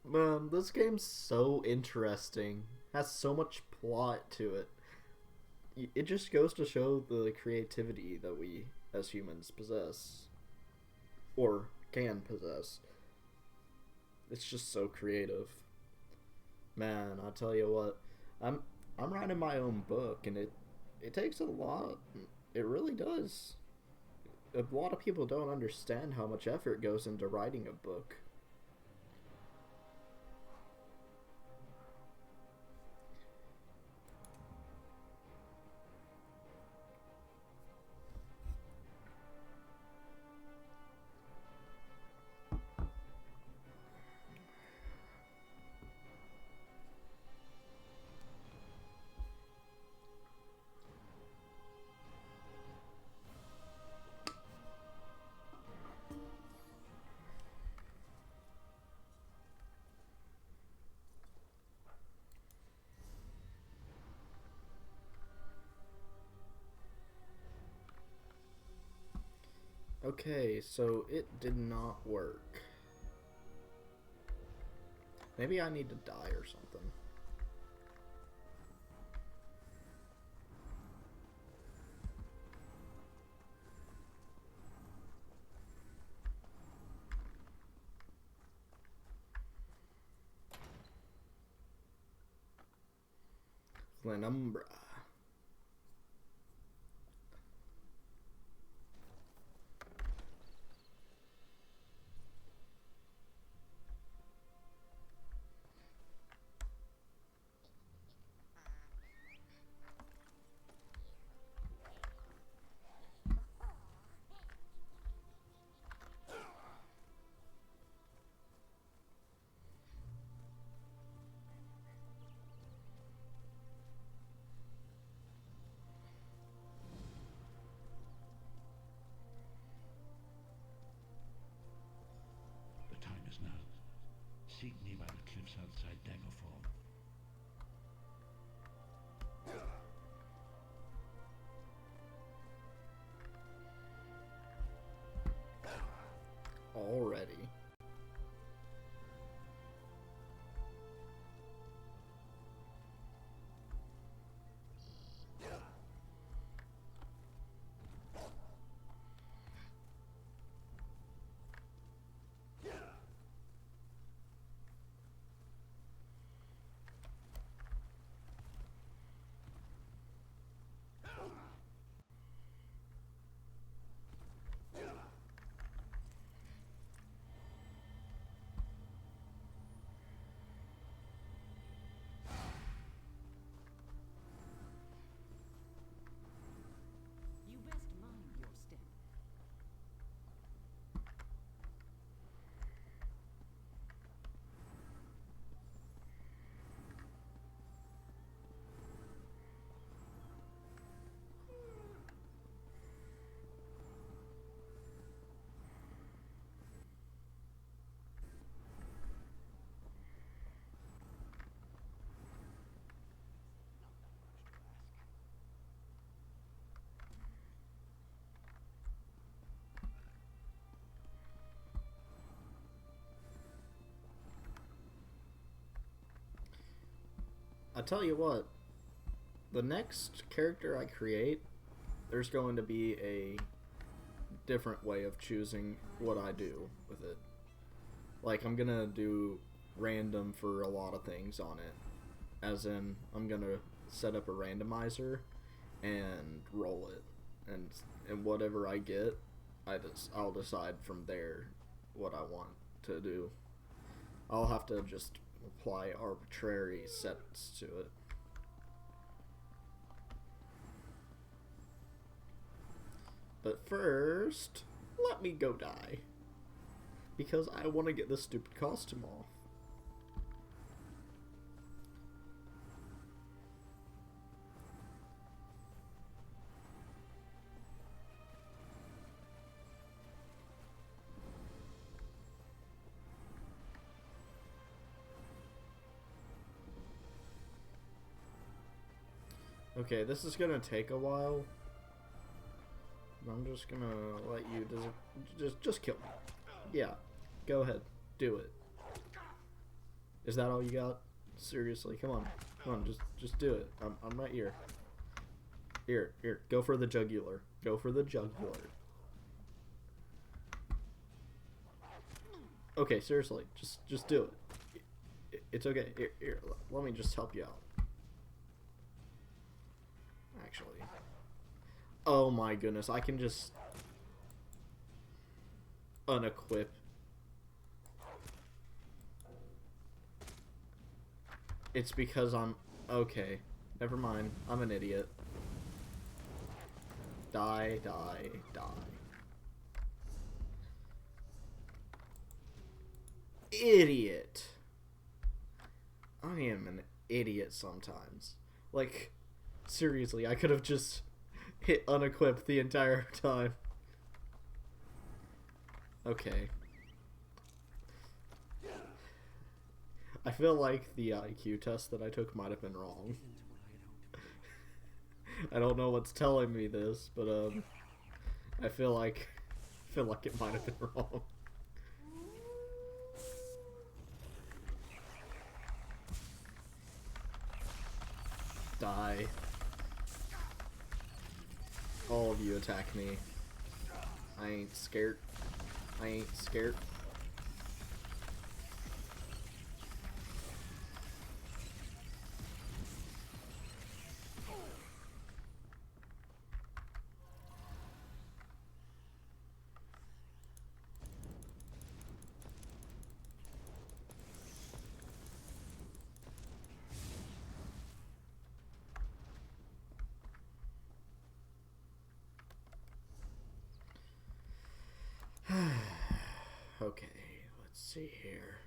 Man, this game's so interesting. Has so much plot to it. It just goes to show the creativity that we as humans possess. Or can possess. It's just so creative. Man, I tell you what, I'm writing my own book, and it takes a lot. It really does. A lot of people don't understand how much effort goes into writing a book. Okay, so it did not work. Maybe I need to die or something. Glenumbra. Daggerfall. Already. You best mind your step. I tell you what, the next character I create, there's going to be a different way of choosing what I do with it. Like, I'm gonna do random for a lot of things on it. As in, I'm gonna set up a randomizer and roll it. And whatever I get, I'll decide from there what I want to do. I'll have to just apply arbitrary sets to it. But first, let me go die. Because I want to get this stupid costume off. Okay, this is gonna take a while. I'm just gonna let you just kill me. Yeah, go ahead, do it. Is that all you got? Seriously, come on, just do it. I'm right here. Here, go for the jugular. Go for the jugular. Okay, seriously, just do it. It's okay. Here, let me just help you out. Actually. Oh my goodness, I can just unequip. It's because I'm... Okay, never mind. I'm an idiot. Die, die, die. Idiot. I am an idiot sometimes. Like, seriously, I could have just hit unequip the entire time. Okay. I feel like the IQ test that I took might have been wrong. I don't know what's telling me this, but I feel like it might have been wrong. Die. All of you attack me. I ain't scared. I ain't scared. Okay, let's see here.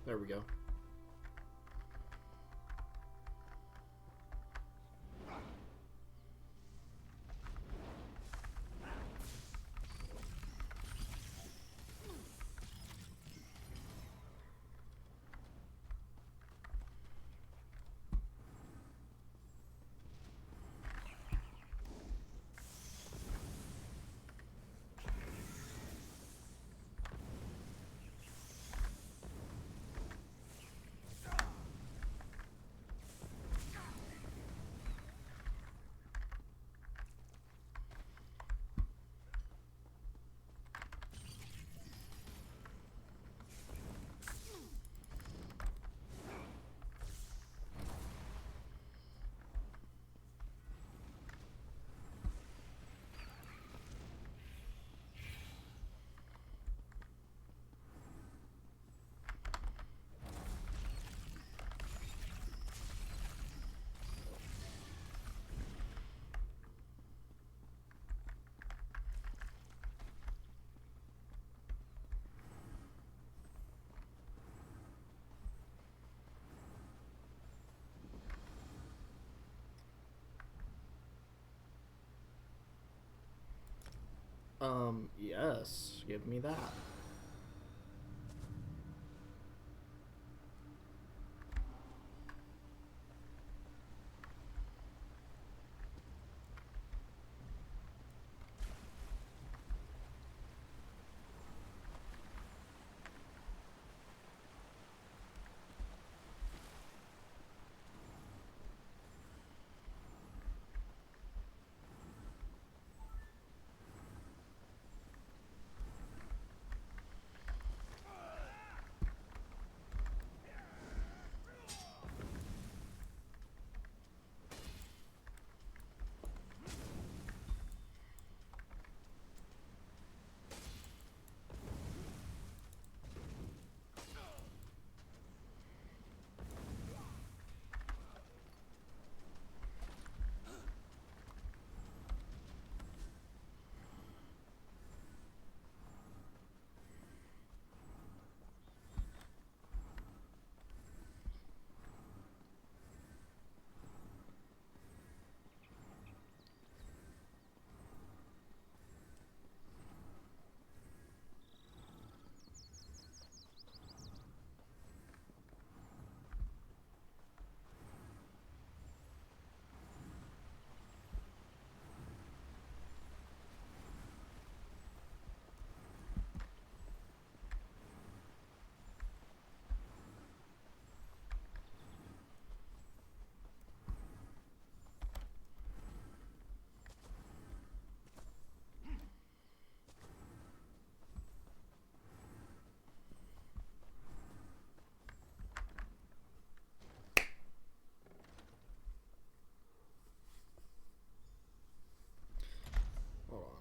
There we go. Yes, give me that. Hold on.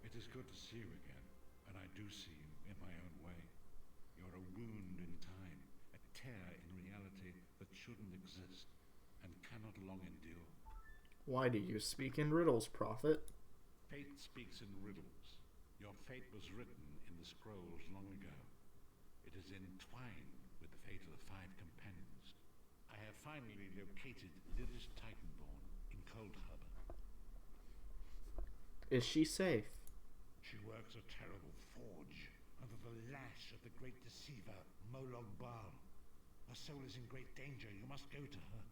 It is good to see you again, and I do see you in my own way. You're a wound in time, a tear in reality that shouldn't exist and cannot long endure. Why do you speak in riddles, Prophet? Fate speaks in riddles. Your fate was written in the scrolls long ago. It is entwined with the fate of the 5 companions. I have finally located Lyris Titanborn in Cold Harbor. Is she safe? She works a terrible forge under the lash of the great deceiver Molog Baal. Her soul is in great danger. You must go to her.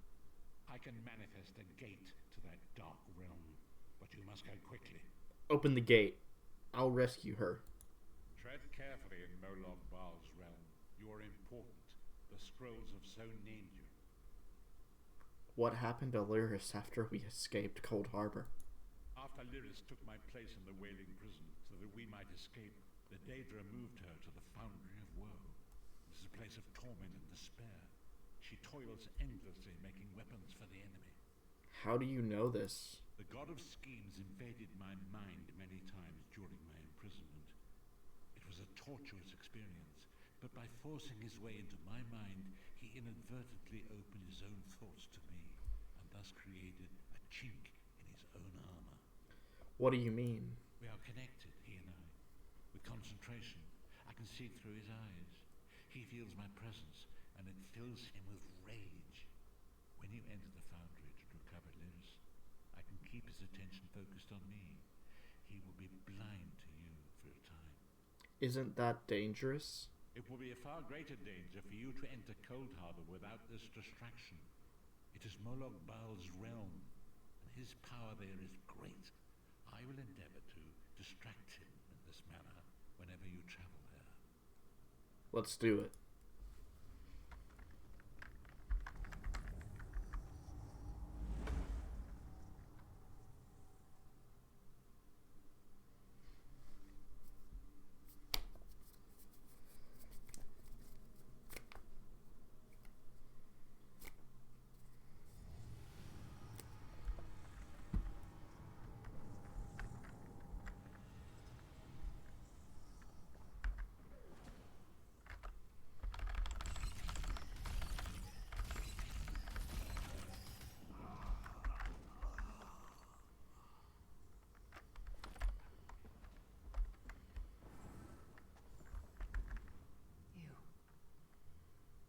I can manifest a gate to that dark realm, but you must go quickly. Open the gate. I'll rescue her. Tread carefully in Molog Baal's realm. You are important. The scrolls have so named you. What happened to Lyris after we escaped Cold Harbor? After Lyris took my place in the Wailing Prison so that we might escape, the Daedra moved her to the Foundry of Woe. It is a place of torment and despair. She toils endlessly making weapons for the enemy. How do you know this? The god of schemes invaded my mind many times during my imprisonment. It was a tortuous experience, but by forcing his way into my mind, he inadvertently opened his own thoughts to me, and thus created a chink in his own armor. What do you mean? We are connected, he and I, with concentration. I can see through his eyes. He feels my presence, and it fills him with rage. When you enter the foundry to recover Lyris, I can keep his attention focused on me. He will be blind to you for a time. Isn't that dangerous? It will be a far greater danger for you to enter Cold Harbor without this distraction. It is Moloch Baal's realm, and his power there is great. I will endeavor to distract him in this manner whenever you travel there. Let's do it.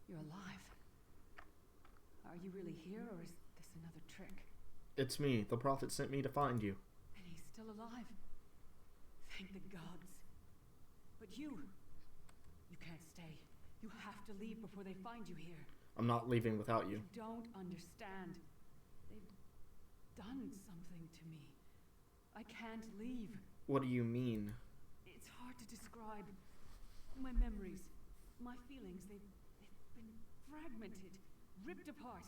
You're alive. Are you really here, or is this another trick? It's me. The Prophet sent me to find you. And he's still alive. Thank the gods. But you can't stay. You have to leave before they find you here. I'm not leaving without you. You don't understand. They've done something to me. I can't leave. What do you mean? It's hard to describe. My memories, my feelings, they've been fragmented, ripped apart.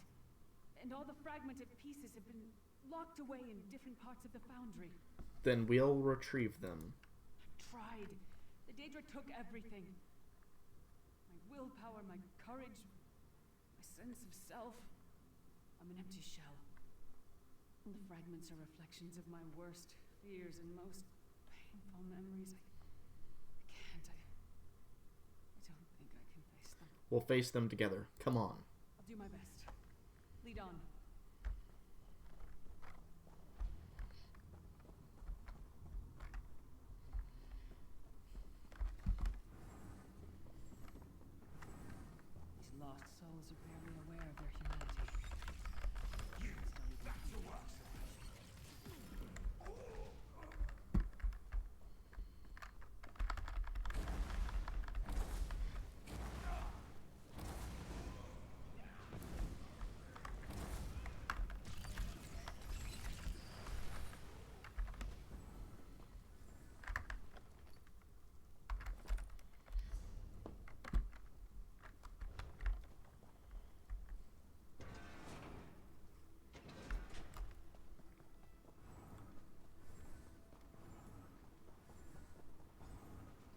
And all the fragmented pieces have been locked away in different parts of the foundry. Then we'll retrieve them. I've tried. The Daedra took everything. My willpower, my courage, my sense of self. I'm an empty shell. And the fragments are reflections of my worst fears and most painful memories. I don't think I can face them. We'll face them together. Come on. I'll do my best. Lead on. These lost souls are barely aware of their humanity. Back to work, sir.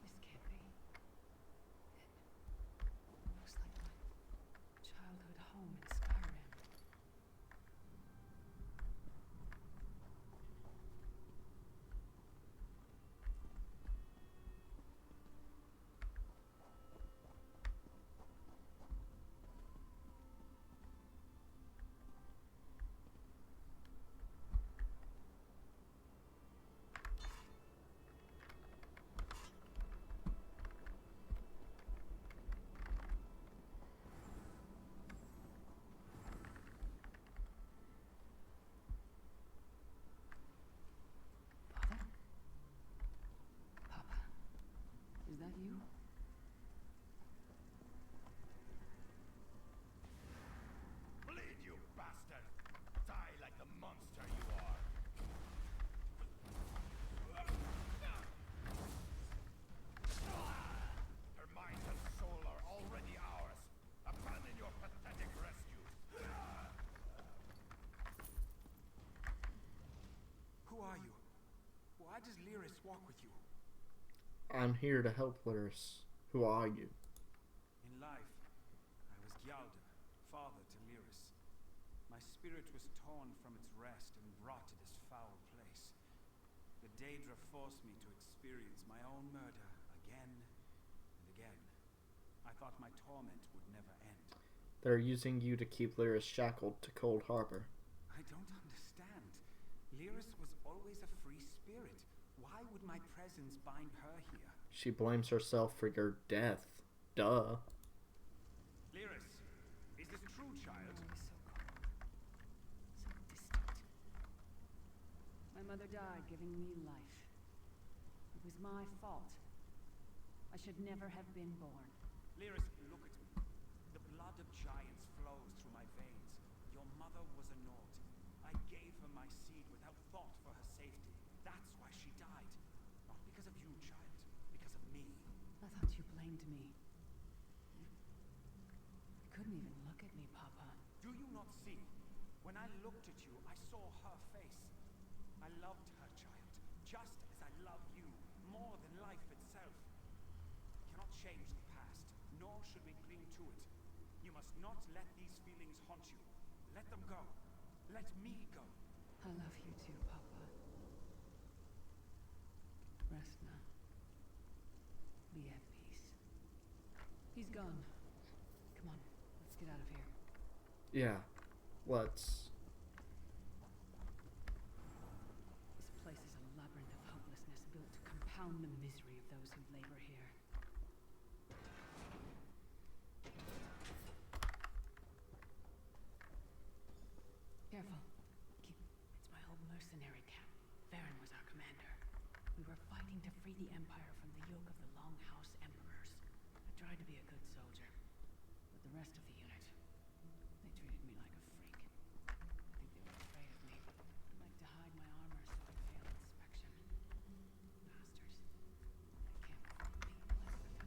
This can't be. It looks like my childhood home in Skyrim. Father? Papa? Is that you? Bleed, you bastard! Die like the monster you are! Her mind and soul are already ours. Abandon your pathetic rescue. Who are you? Why does Lyris walk with you? I'm here to help Lyris. Who are you? In life, I was Gyalda, father to Lyris. My spirit was torn from its rest and brought to this foul place. The Daedra forced me to experience my own murder again I thought my torment would never end. They're using you to keep Lyris shackled to Cold Harbor. I don't understand. Lyris was always a free spirit. Why would my presence bind her here? She blames herself for your death. Duh. Lyris, is this true, child? So cold. So distant. My mother died giving me life. It was my fault. I should never have been born. Lyris, look at me. The blood of giants flows through my veins. Your mother was a Nord. I gave her my seed without thought for her safety. That's why she died. Not because of you, child. Because of me. I thought you blamed me. You couldn't even look at me, Papa. Do you not see? When I looked at you, I saw her face. I loved her, child, just as I love you, more than life itself. We cannot change the past, nor should we cling to it. You must not let these feelings haunt you. Let them go. Let me go. I love you too, Papa. Rest now. Be at peace. He's gone. Come on, let's get out of here. Yeah, let's. This place is a labyrinth of hopelessness built to compound the misery of those who labor here. Careful. It's my old mercenary camp. Varen was our commander. We were fighting to free the Empire from the yoke of the Longhouse Emperors. I tried to be a good soldier, but the rest of the unit, they treated me like a freak. I think they were afraid of me. I like to hide my armor so I fail inspection. Bastards. I can't believe people have lived so long.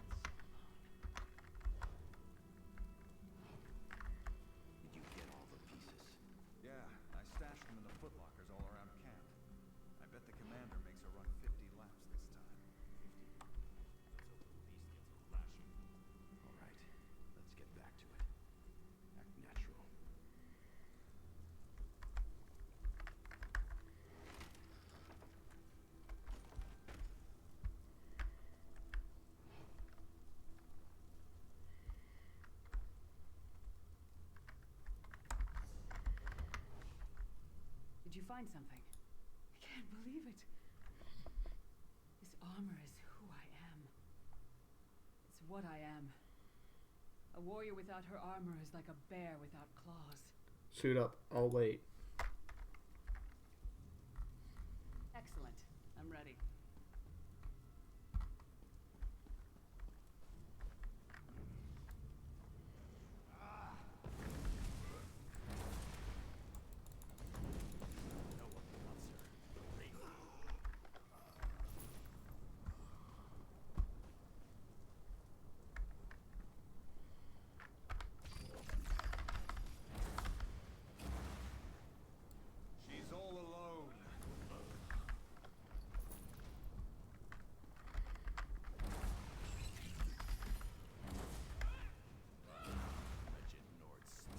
Did you get all the pieces? Yeah, I stashed them in the footlockers all around camp. I bet the commander makes her run 50 laps this time. 50. Let's hope the beast gets a lashing. All right, let's get back to it. Act natural. Did you find something? I can't believe it. This armor is who I am. It's what I am. A warrior without her armor is like a bear without claws. Suit up. I'll wait. Excellent. I'm ready. No one wants her. They do. She's all alone. Wretched Nord slave.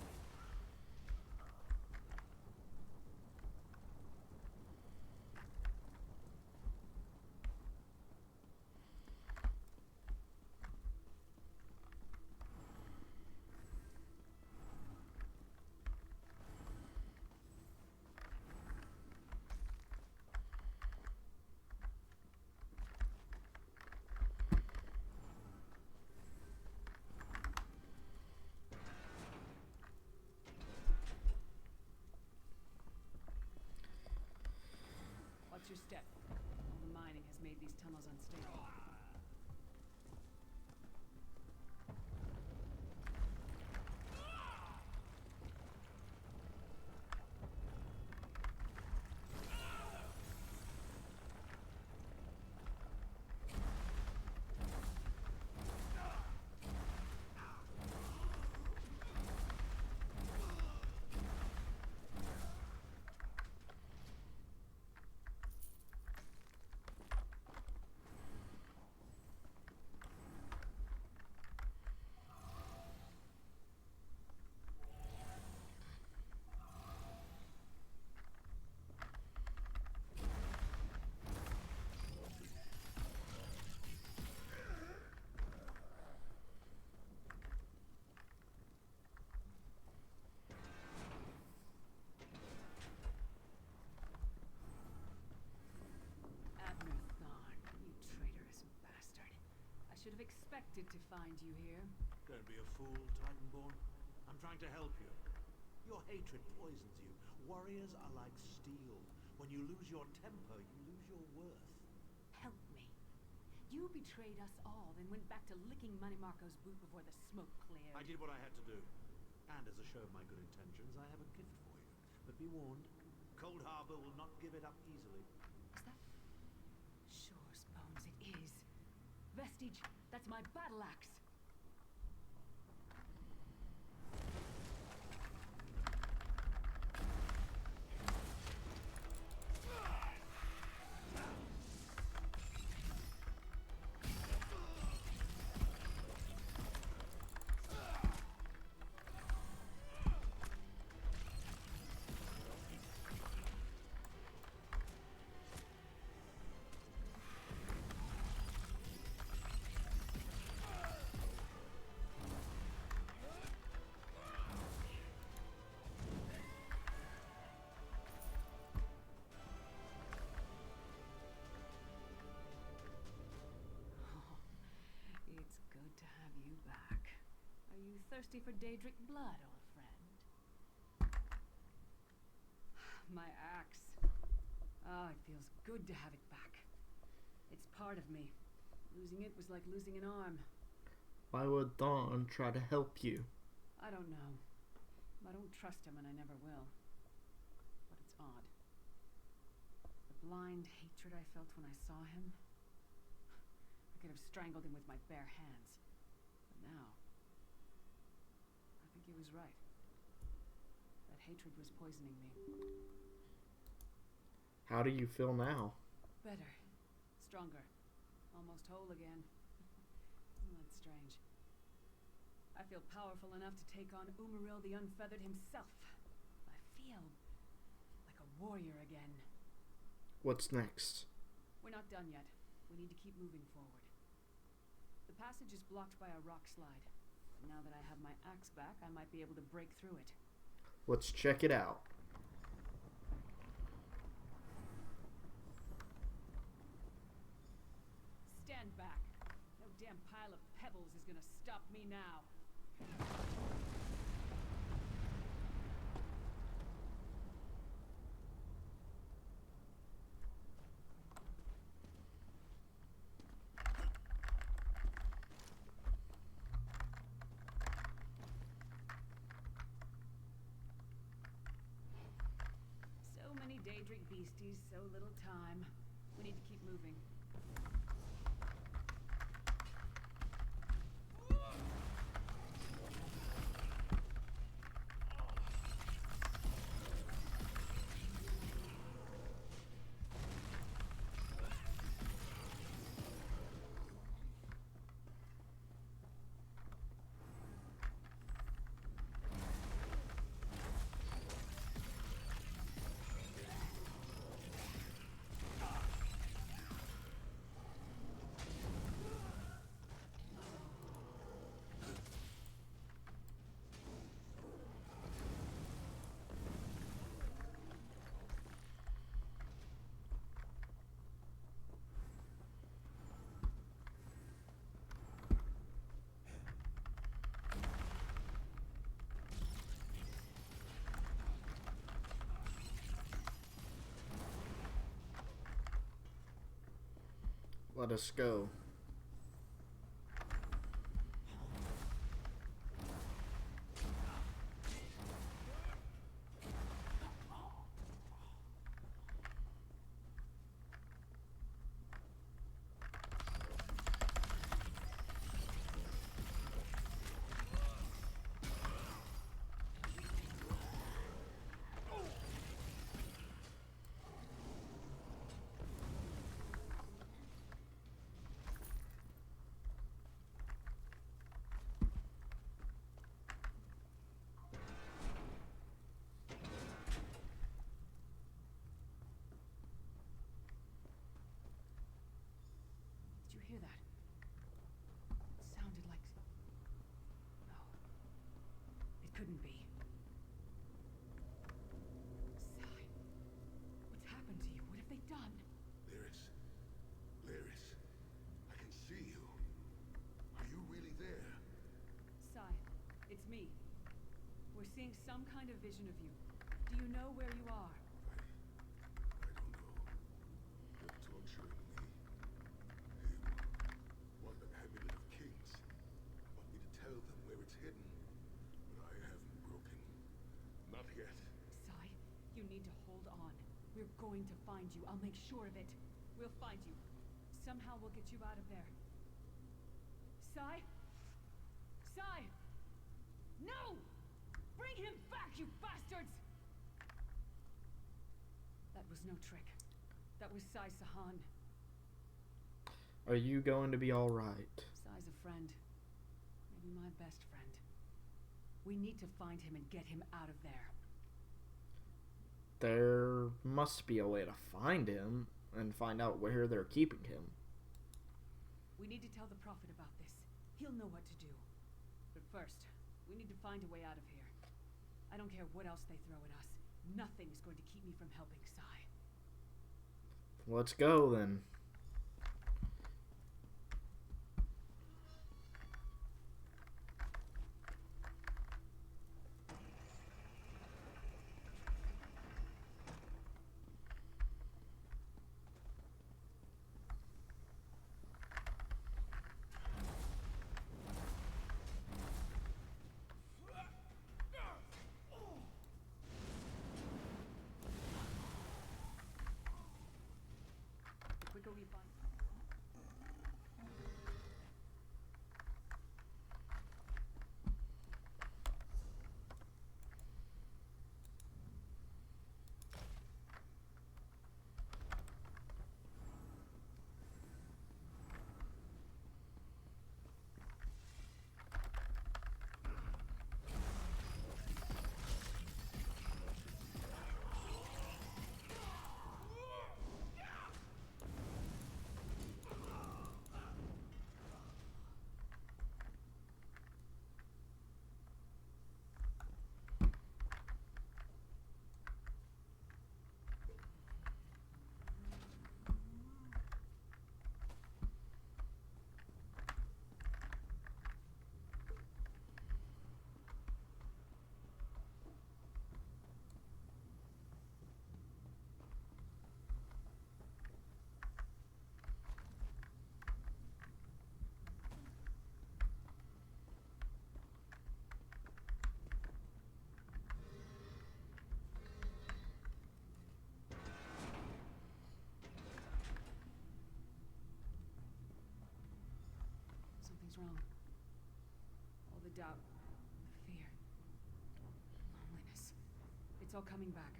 Watch your step. All the mining has made these tunnels unstable. expected to find you here. Don't be a fool, Titanborn. I'm trying to help you. Your hatred poisons you. Warriors are like steel. When you lose your temper, you lose your worth. Help me. You betrayed us all, then went back to licking Money Marco's boot before the smoke cleared. I did what I had to do. And as a show of my good intentions, I have a gift for you. But be warned, Cold Harbor will not give it up easily. Is that... Sure, Spones, it is. Vestige, that's my battle axe. It's good to have you back. Are you thirsty for Daedric blood, old friend? My axe. Ah, it feels good to have it back. It's part of me. Losing it was like losing an arm. Why would Dawn try to help you? I don't know. I don't trust him and I never will. But it's odd. The blind hatred I felt when I saw him. I could have strangled him with my bare hands. But now, I think he was right. That hatred was poisoning me. How do you feel now? Better. Stronger. Almost whole again. That's strange. I feel powerful enough to take on Umaril the Unfeathered himself. I feel like a warrior again. What's next? We're not done yet. We need to keep moving forward. The passage is blocked by a rock slide. But now that I have my axe back, I might be able to break through it. Let's check it out. Stand back. No damn pile of pebbles is gonna stop me now. So many Daedric beasties, so little time. We need to keep moving. Let us go. me. We're seeing some kind of vision of you. Do you know where you are? I don't know. They're torturing me. Him. Want the amulet of kings. Want me to tell them where it's hidden. But I haven't broken. Not yet. Sai, you need to hold on. We're going to find you. I'll make sure of it. We'll find you. Somehow we'll get you out of there. Sai? Sai! No! Bring him back, you bastards! That was no trick. That was Sai Sahan. Are you going to be alright? Sai's a friend. Maybe my best friend. We need to find him and get him out of there. There must be a way to find him and find out where they're keeping him. We need to tell the Prophet about this. He'll know what to do. But first, we need to find a way out of here. I don't care what else they throw at us. Nothing is going to keep me from helping Sai. Let's go then. The quicker we find... Something's wrong. All the doubt, the fear, loneliness. It's all coming back.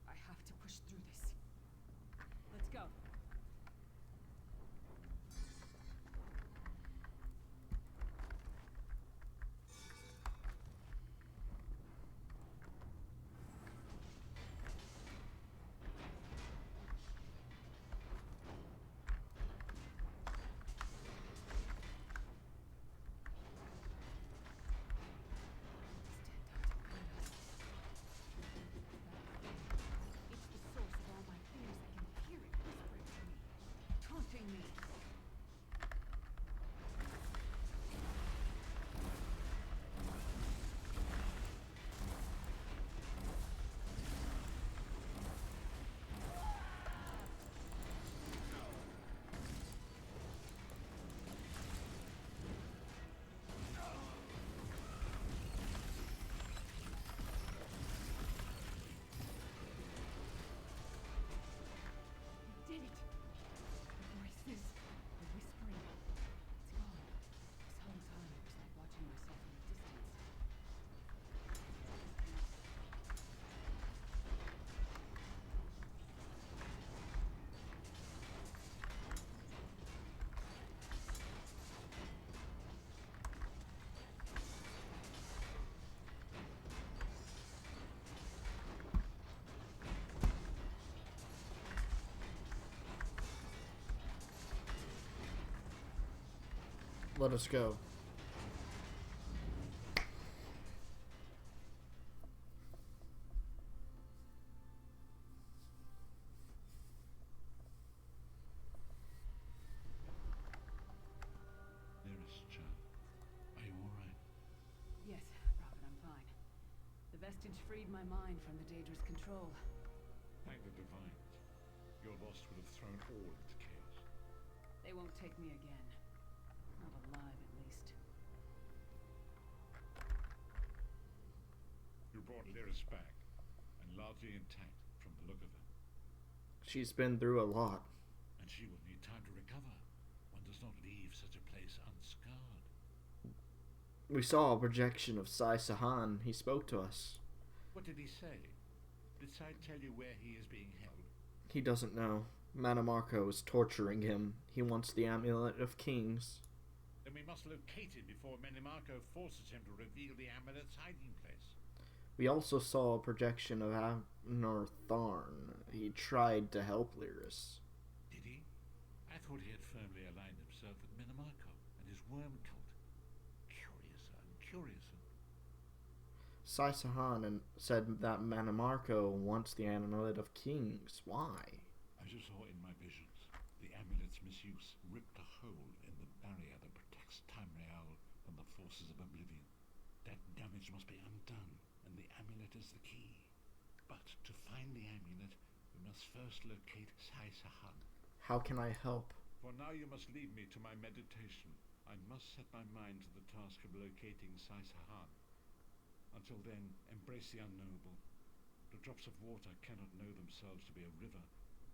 I have to push through this. Let's go. It's the source of all my fears. I can hear it whispering to me, taunting me. We did it! The voices, the whispering. It's gone. This whole time it was like watching myself from a distance. Let us go. Dearest Chan, are you alright? Yes, Prophet. vestige freed my mind from the Daedra's control. Thank the divines. Your loss would have thrown all into chaos. They won't take me again. Not alive, at least. You brought Lyris back, and largely intact from the look of her. She's been through a lot. And she will need time to recover. One does not leave such a place unscarred. We saw a projection of Sai Sahan. He spoke to us. What did he say? Did Sai tell you where he is being held? He doesn't know. Manamarco is torturing him. He wants the Amulet of Kings. Then we must locate it before Menimarco forces him to reveal the amulet's hiding place. We also saw a projection of Abner Tharn. He tried to help Lyris. Did he? I thought he had firmly aligned himself with Menimarco and his worm cult. Curiouser and curiouser. Sai Sahan said that Manamarco wants the Amulet of Kings. Why? As you saw in my visions, the amulet's misuse ripped a hole in the barrier that protects Tamriel from the forces of oblivion. That damage must be undone, and the amulet is the key. But to find the amulet, we must first locate Sai Sahan. How can I help? For now you must leave me to my meditation. I must set my mind to the task of locating Sai Sahan. Until then, embrace the unknowable. The drops of water cannot know themselves to be a river,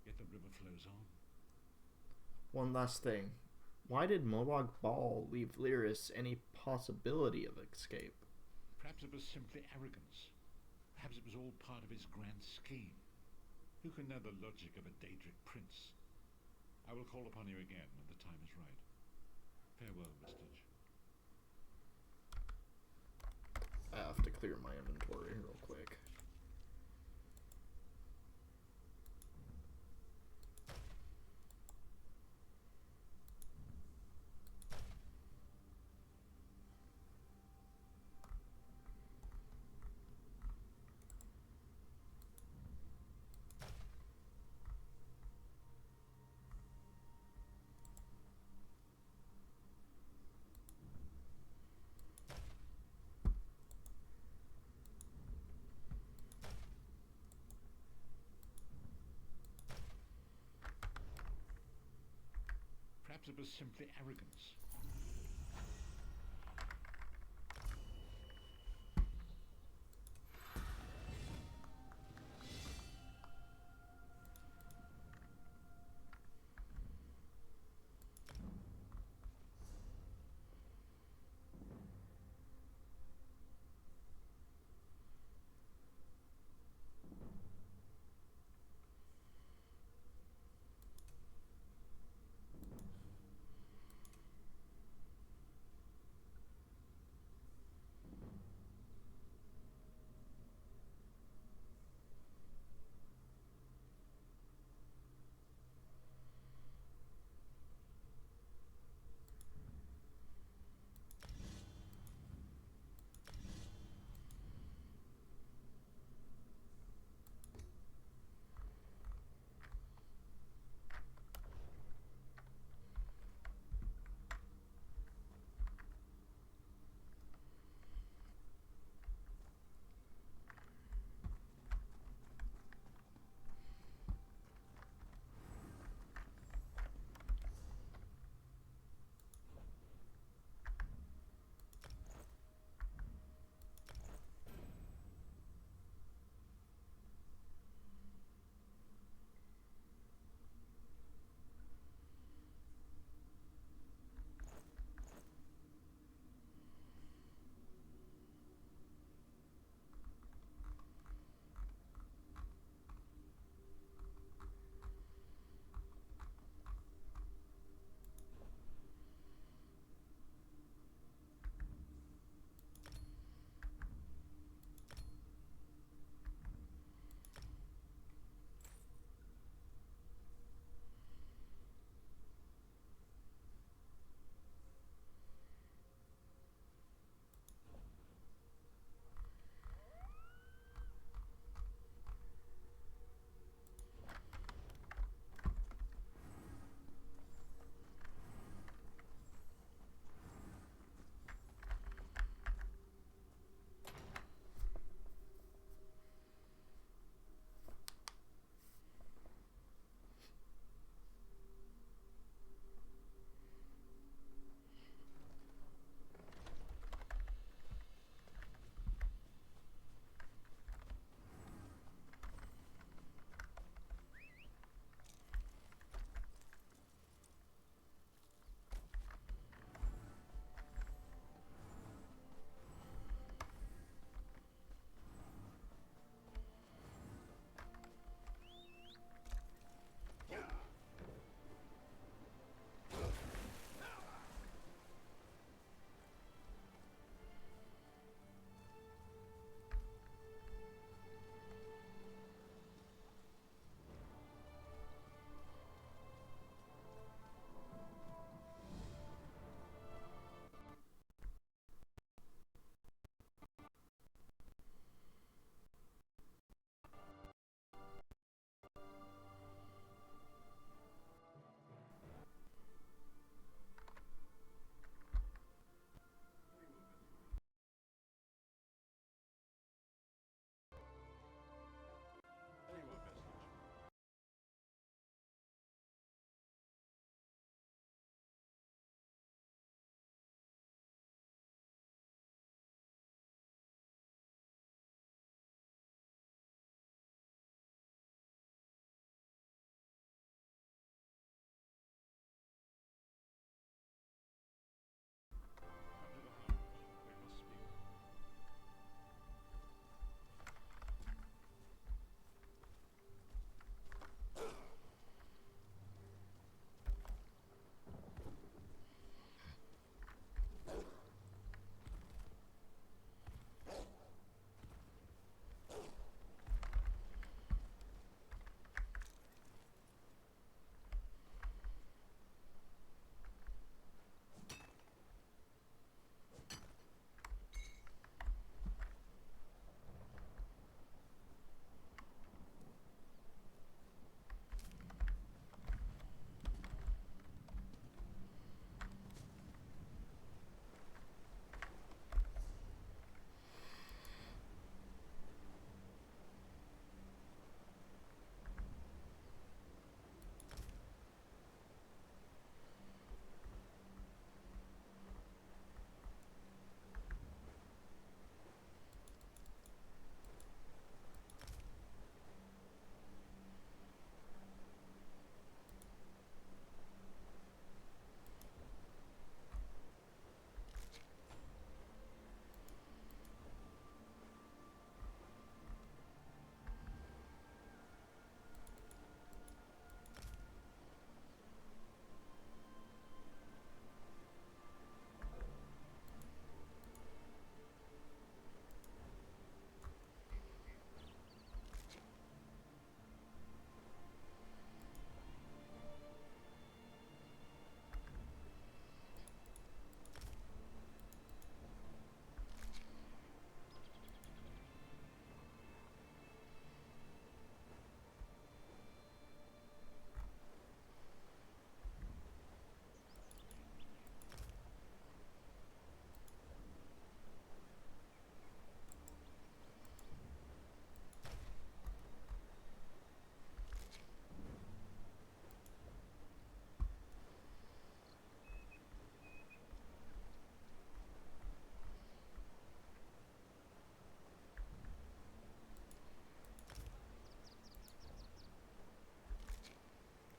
yet the river flows on. One last thing. Why did Molag Bal leave Lyris any possibility of escape? Perhaps it was simply arrogance. Perhaps it was all part of his grand scheme. Who can know the logic of a Daedric prince? I will call upon you again when the time is right. Farewell, Vestige. I have to clear my inventory real quick. Perhaps it was simply arrogance.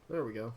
There we go.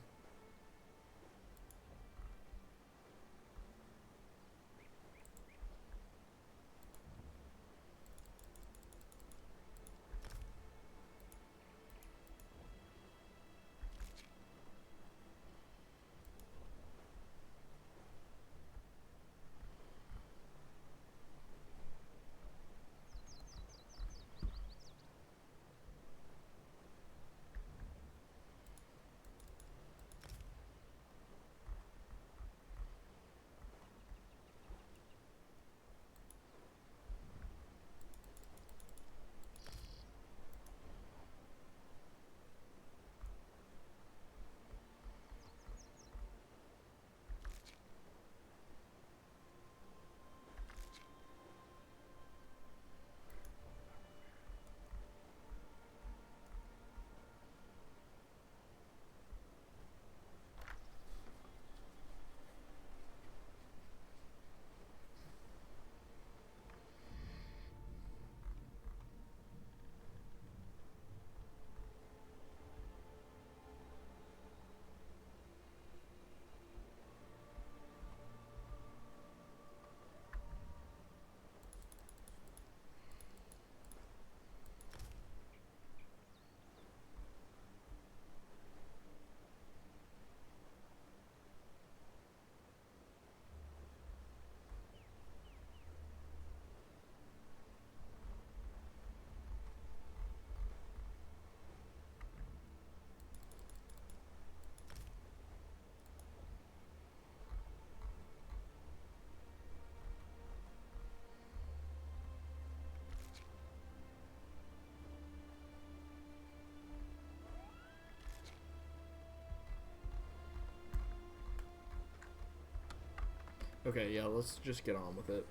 Okay, yeah, let's just get on with it.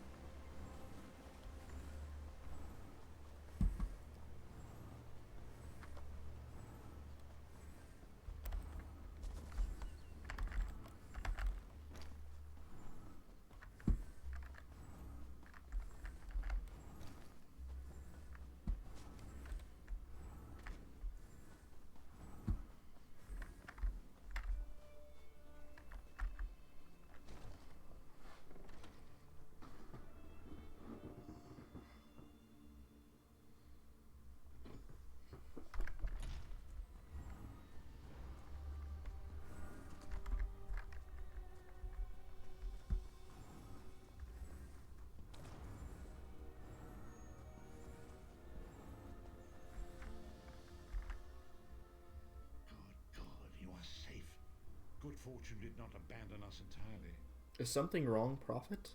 Good fortune did not abandon us entirely. Is something wrong, Prophet?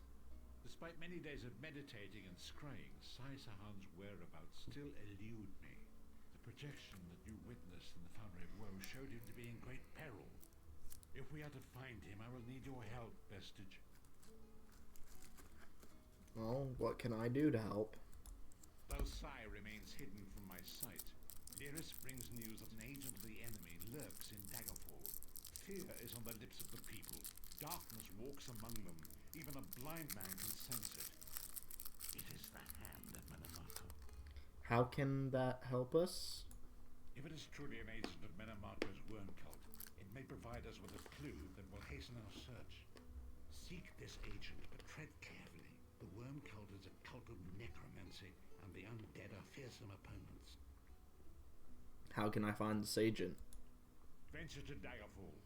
Despite many days of meditating and scrying, Sai Sahan's whereabouts still elude me. The projection that you witnessed in the Foundry of Woe showed him to be in great peril. If we are to find him, I will need your help, Vestige. Well, what can I do to help? Though Sai remains hidden from my sight, Lyris brings news that an agent of the enemy lurks in Daggerfall. Fear is on the lips of the people. Darkness walks among them. Even a blind man can sense it. It is the hand of Minamoto. How can that help us? If it is truly an agent of Minamoto's worm cult, it may provide us with a clue that will hasten our search. Seek this agent, but tread carefully. The worm cult is a cult of necromancy, and the undead are fearsome opponents. How can I find this agent? Venture to Daggerfall.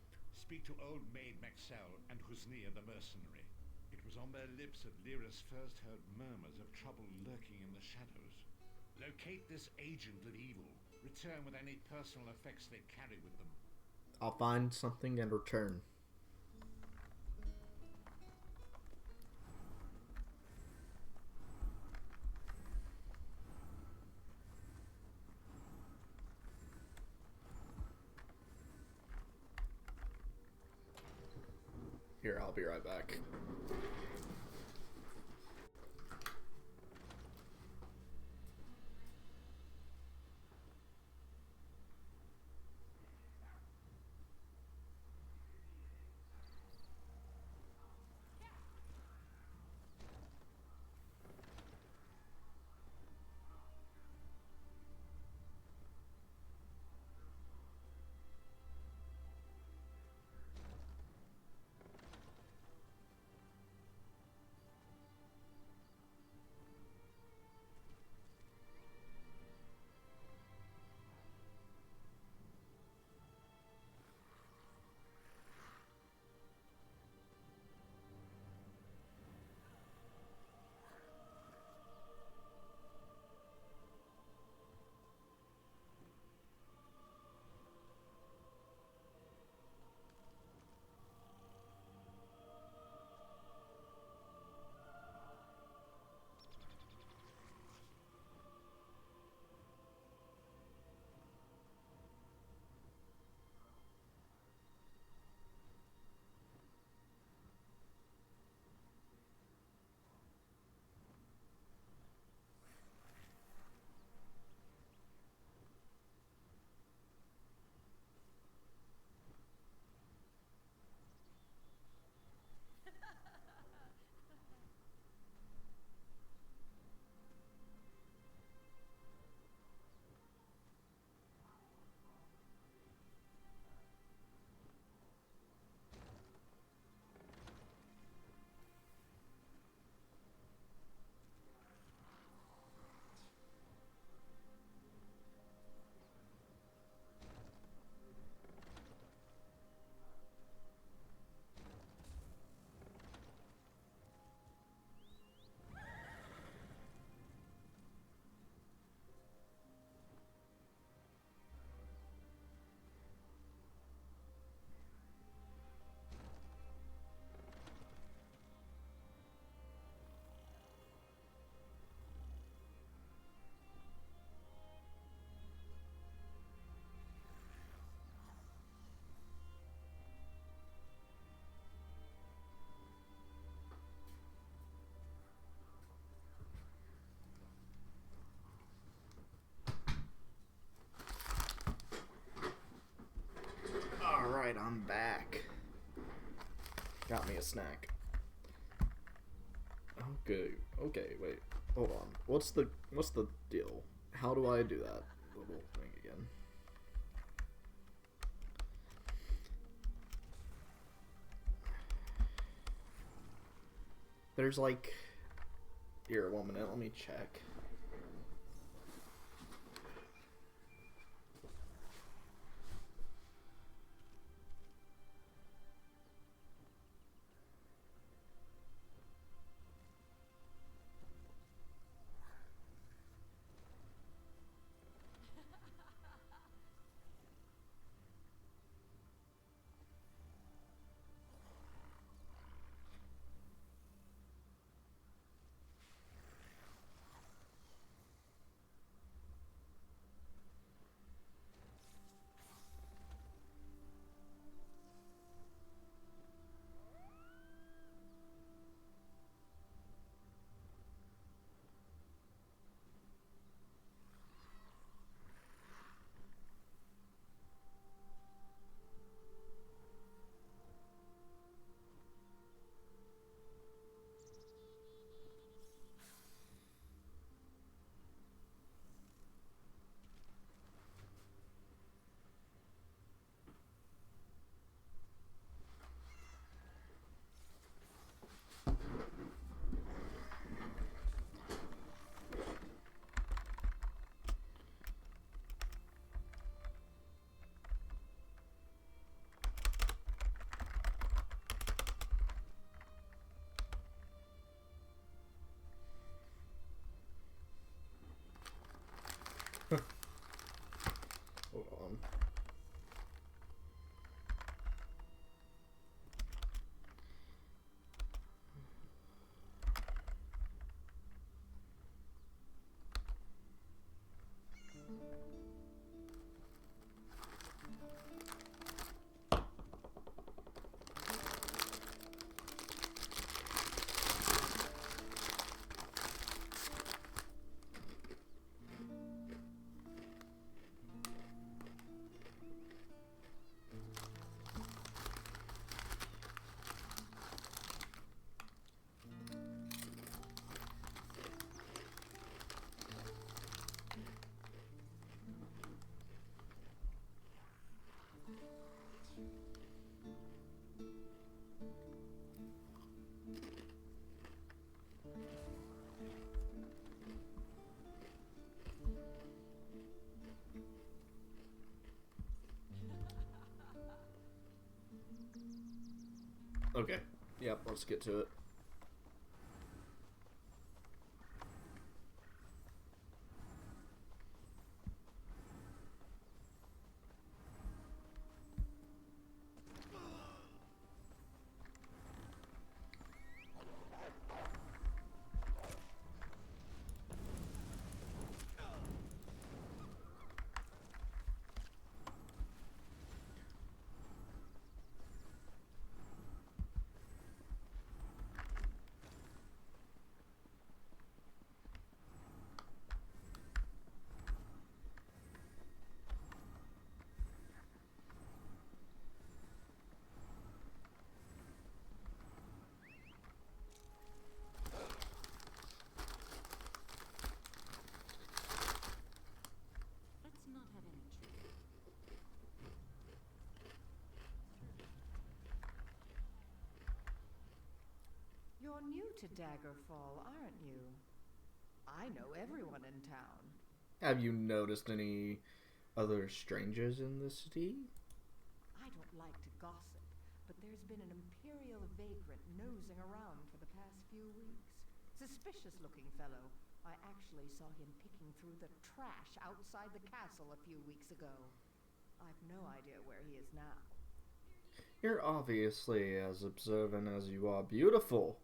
Speak to Old Maid Maxell and Husnia the mercenary. It was on their lips that Lyris first heard murmurs of trouble lurking in the shadows. Locate this agent of evil. Return with any personal effects they carry with them. I'll find something and return. Here, I'll be right back. I'm back. Got me a snack. Okay, wait. Hold on. What's the deal? How do I do that little thing again? There's like... Here, 1 minute, let me check. Hold on. Okay. Yep, let's get to it. Let's not have any trouble. You're new to Daggerfall, aren't you? I know everyone in town. Have you noticed any other strangers in the city? I don't like to gossip, but there's been an Imperial vagrant nosing around for the past few weeks. Suspicious-looking fellow. I actually saw him picking through the trash outside the castle a few weeks ago. I've no idea where he is now. You're obviously as observant as you are beautiful.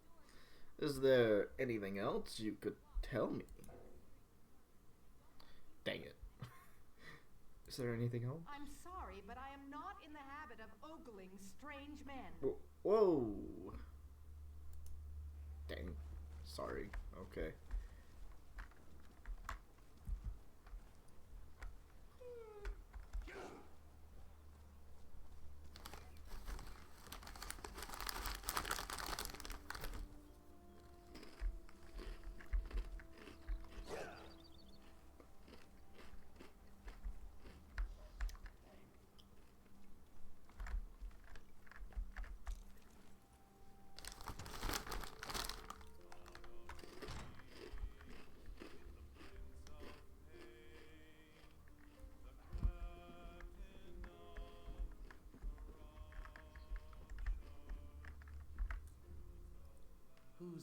Is there anything else you could tell me? Dang it. Is there anything else? I'm sorry, but I am not in the habit of ogling strange men. Whoa. Dang. Sorry. Okay.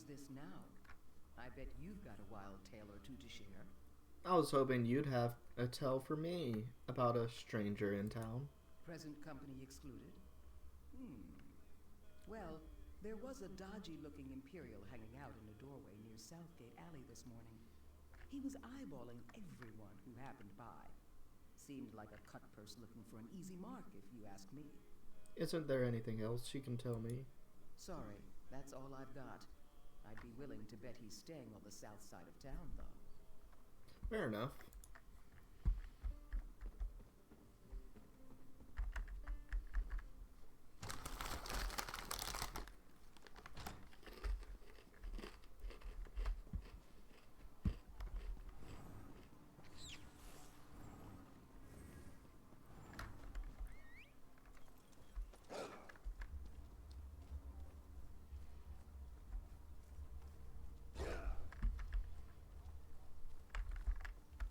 Who's this now? I bet you've got a wild tale or two to share. I was hoping you'd have a tale for me about a stranger in town. Present company excluded? Well, there was a dodgy-looking Imperial hanging out in a doorway near Southgate Alley this morning. He was eyeballing everyone who happened by. Seemed like a cut purse looking for an easy mark, if you ask me. Isn't there anything else you can tell me? Sorry, that's all I've got. I'd be willing to bet he's staying on the south side of town, though. Fair enough.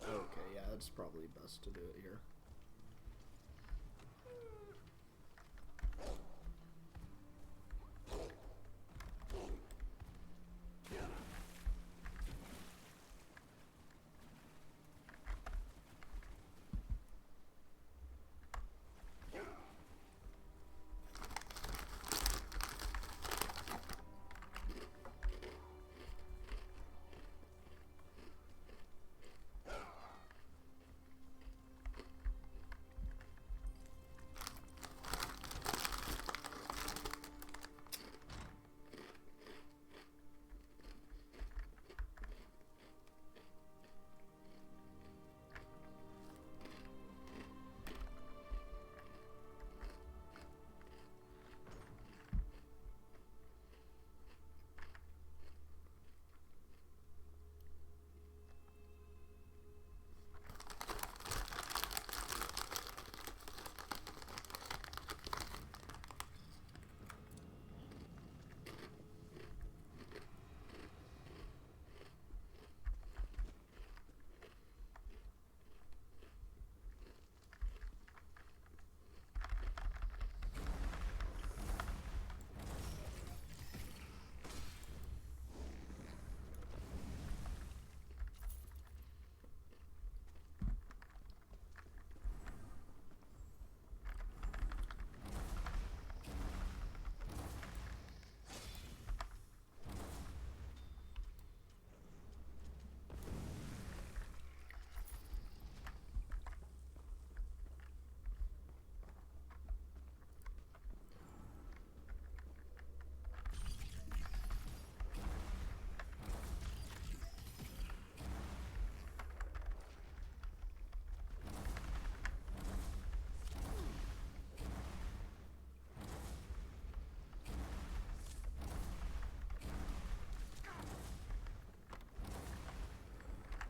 Okay, yeah, it's probably best to do it here.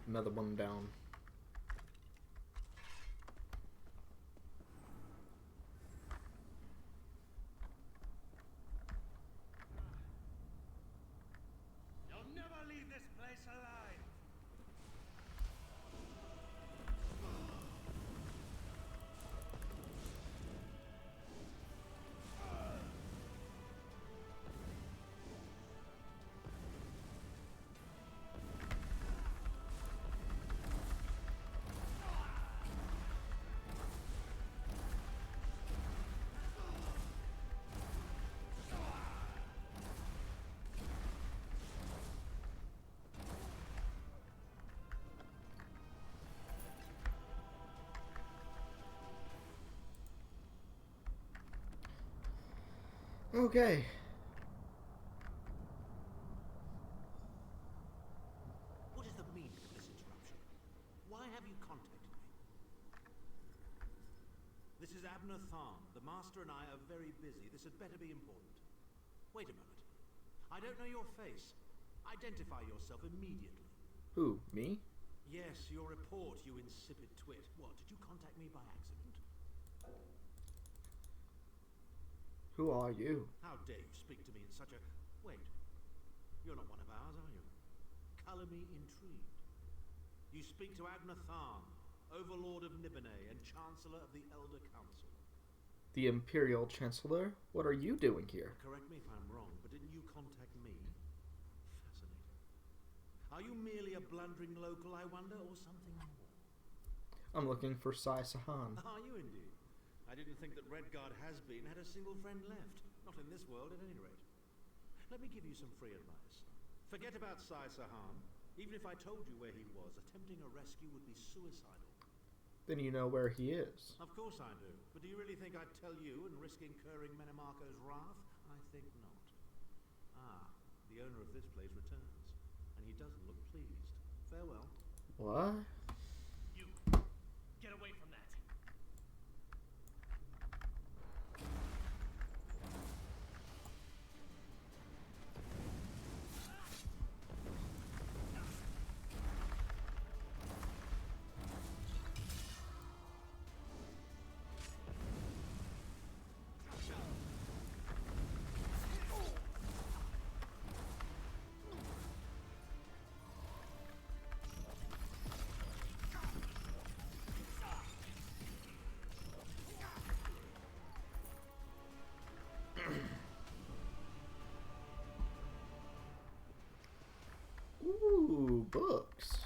Another one down. You'll never leave this place alive! Okay. What is the meaning of this interruption? Why have you contacted me? This is Abner Tharn. The Master and I are very busy. This had better be important. Wait a moment. I don't know your face. Identify yourself immediately. Who, me? Yes, your report, you insipid twit. What, did you contact me by accident? Who are you? How dare you speak to me in such a... Wait. You're not one of ours, are you? Color me intrigued. You speak to Abner Tharn, Overlord of Nibene and Chancellor of the Elder Council. The Imperial Chancellor? What are you doing here? Correct me if I'm wrong, but didn't you contact me? Are you merely a blundering local, I wonder, or something more? I'm looking for Sai Sahan. Are you indeed? I didn't think that Redguard has been had a single friend left. Not in this world, at any rate. Let me give you some free advice. Forget about Sai Sahan. Even if I told you where he was, attempting a rescue would be suicidal. Then you know where he is. Of course I do. But do you really think I'd tell you and risk incurring Menemarco's wrath? I think not. Ah, the owner of this place returns. And he doesn't look pleased. Farewell. What? You, get away from that. Ooh, books.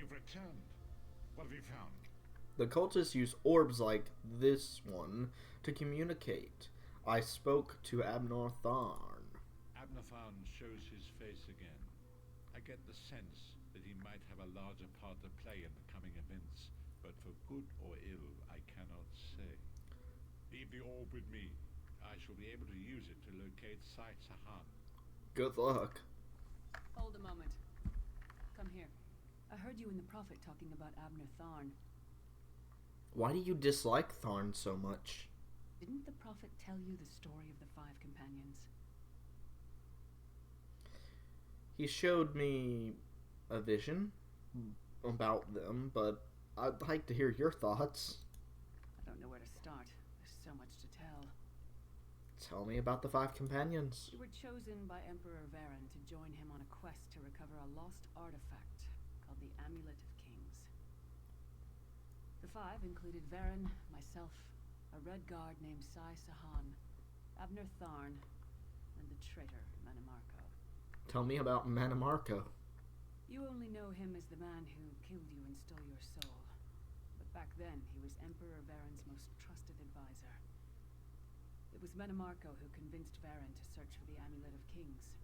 You've returned. What have you found? The cultists use orbs like this one to communicate. I spoke to Abnor Tharn. Abnathan shows his face again. I get the sense that he might have a larger part to play in the coming events, but for good or ill, I cannot say. Leave the orb with me. I shall be able to use it to locate Sai Sahan. Good luck. Hold a moment. Come here. I heard you and the Prophet talking about Abner Tharn. Why do you dislike Tharn so much? Didn't the Prophet tell you the story of the 5 companions? He showed me a vision about them, but I'd like to hear your thoughts. I don't know where to start. There's so much to tell. Tell me about the 5 companions. You were chosen by Emperor Varen to join him on a quest to recover a lost artifact called the Amulet of Kings. The 5 included Varen, myself, a red guard named Sai Sahan, Abner Tharn, and the traitor Menemarco. Tell me about Menemarco. You only know him as the man who killed you and stole your soul. But back then, he was Emperor Varen's most trusted advisor. It was Menemarco who convinced Varen to search for the Amulet of Kings.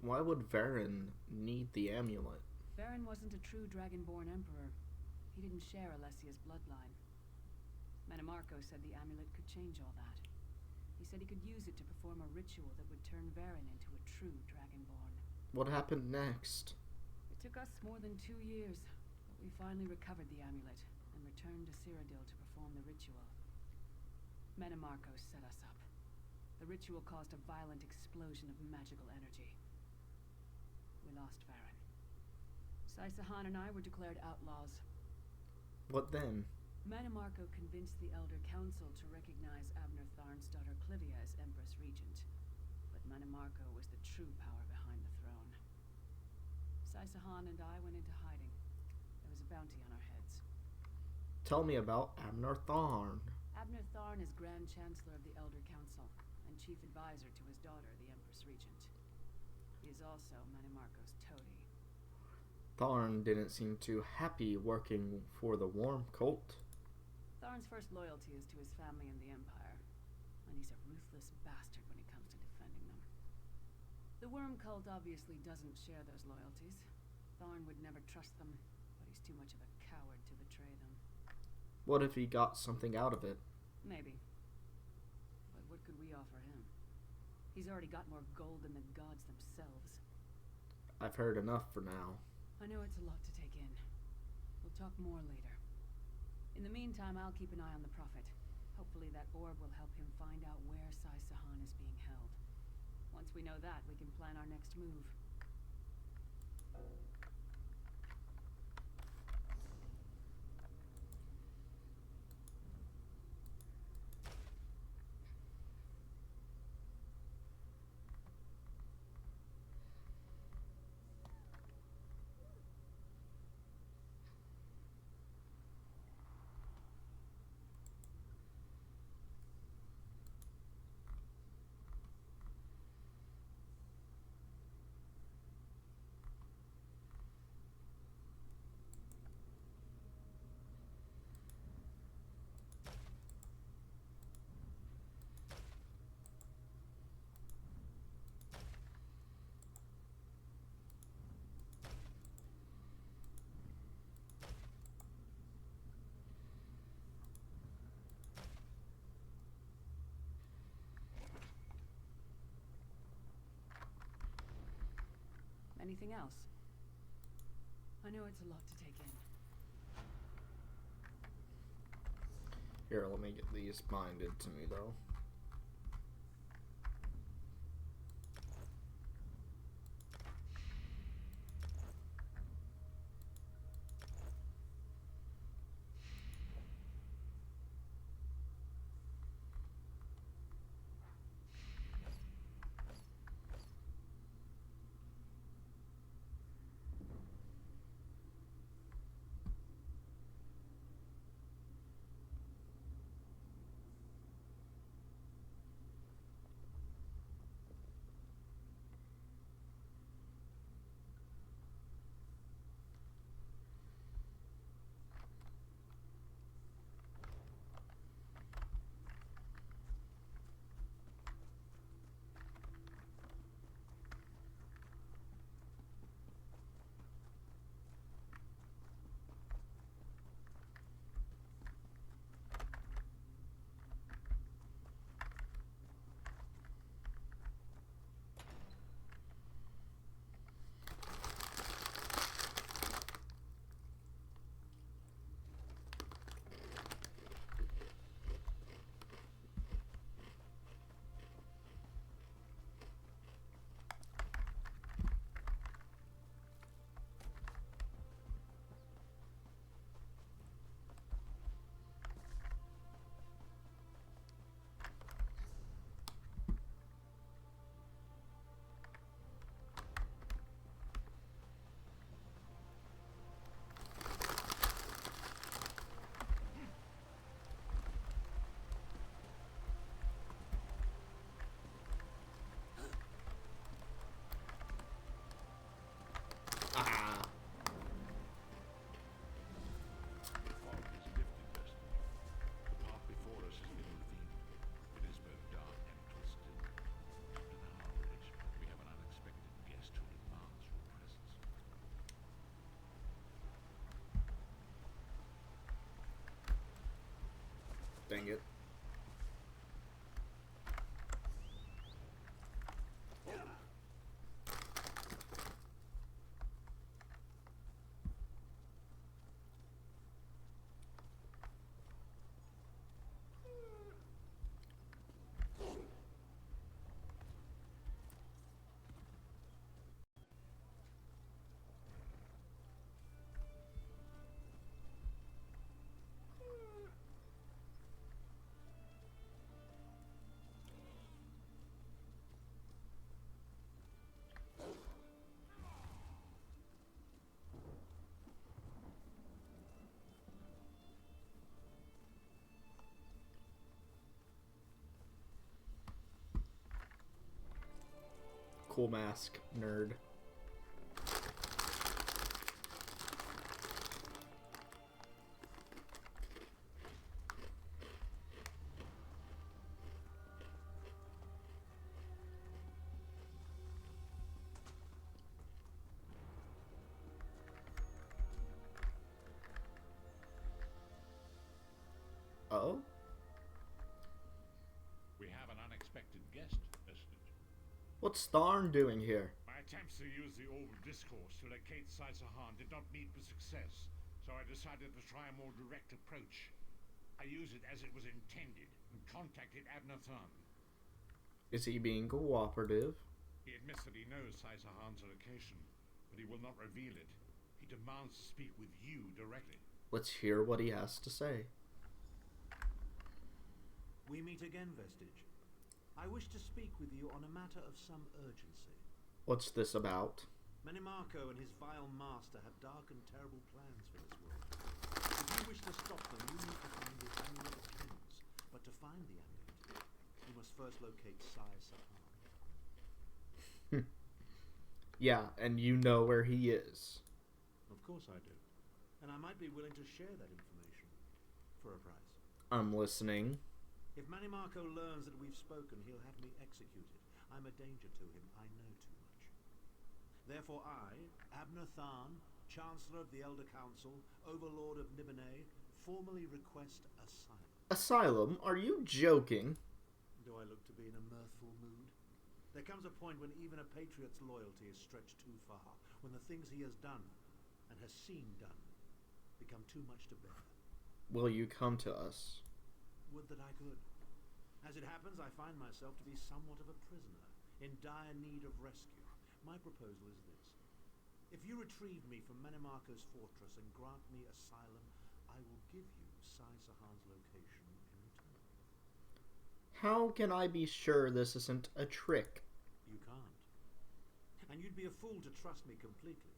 Why would Varen need the amulet? Varen wasn't a true Dragonborn Emperor. He didn't share Alessia's bloodline. Menemarco said the amulet could change all that. He said he could use it to perform a ritual that would turn Varen into a true Dragonborn. What happened next? It Took us more than 2 years, but we finally recovered the amulet and returned to Cyrodiil to perform the ritual. Metamarcos set us up. The ritual caused a violent explosion of magical energy. We lost Farron. Saisahan and I were declared outlaws. What then? Metamarco convinced the Elder Council to recognize Abner Tharn's daughter Clivia as Empress Regent, but Metamarco was the true power behind the throne. Saisahan and I went into hiding. There was a bounty on our heads. Tell me about Abner Tharn. Abner Tharn is Grand Chancellor of the Elder Council and Chief Advisor to his daughter, the Empress Regent. He is also Metamarco's toady. Tharn didn't seem too happy working for the Worm Cult. Tharn's first loyalty is to his family and the Empire, and he's a ruthless bastard when it comes to defending them. The Worm Cult obviously doesn't share those loyalties. Tharn would never trust them, but he's too much of a coward to betray them. What if he got something out of it? Maybe. But what could we offer him? He's already got more gold than the gods themselves. I've heard enough for now. I know it's a lot to take in. We'll talk more later. In the meantime, I'll keep an eye on the Prophet. Hopefully that orb will help him find out where Saisahan is being held. Once we know that, we can plan our next move. Anything else? I know it's a lot to take in. Here, let me get these binded to me, though. Dang it. cool mask, nerd. Oh? We have an unexpected guest, Vestige. What's Tharn doing here? My attempts to use the oral discourse to locate Saisahan did not meet with success, so I decided to try a more direct approach. I used it as it was intended and contacted Abnathan. Is he being cooperative? He admits that he knows Saisahan's location, but he will not reveal it. He demands to speak with you directly. Let's hear what he has to say. We meet again, Vestige. I wish to speak with you on a matter of some urgency. What's this about? Menimarco and his vile master have dark and terrible plans for this world. If you wish to stop them, you need to find the Amulet of Kings. But to find the amulet, you must first locate Saisahan. Yeah, and you know where he is. Of course I do. And I might be willing to share that information for a price. I'm listening. If Manimarco learns that we've spoken, he'll have me executed. I'm a danger to him. I know too much. Therefore I, Abnathan, Chancellor of the Elder Council, Overlord of Nibene, formally request asylum. Asylum? Are you joking? Do I look to be in a mirthful mood? There comes a point when even a patriot's loyalty is stretched too far, when the things he has done, and has seen done, become too much to bear. Will you come to us? Would that I could. As it happens, I find myself to be somewhat of a prisoner, in dire need of rescue. My proposal is this. If you retrieve me from Menimarco's fortress and grant me asylum, I will give you Saisahan's location in return. How can I be sure this isn't a trick? You can't. And you'd be a fool to trust me completely.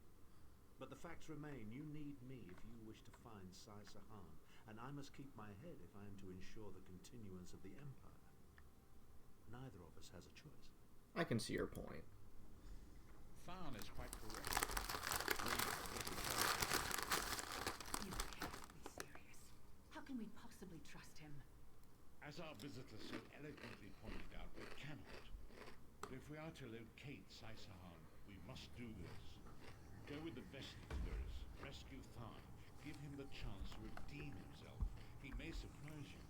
But the facts remain. You need me if you wish to find Saisahan. And I must keep my head if I am to ensure the continuance of the Empire. Neither of us has a choice. I can see your point. Tharn is quite correct. You can't be serious. How can we possibly trust him? As our visitor so eloquently pointed out, we cannot. But if we are to locate Saisahan, we must do this. Go with the Vestigers, rescue Tharn, give him the chance to redeem himself. He may surprise you.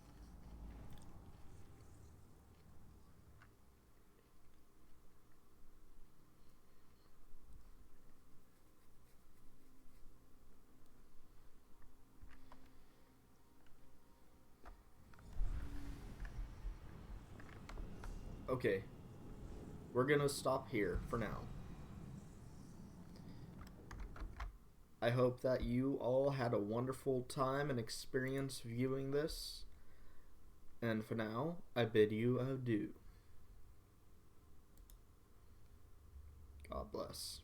Okay. We're gonna stop here for now. I hope that you all had a wonderful time and experience viewing this. And for now, I bid you adieu. God bless.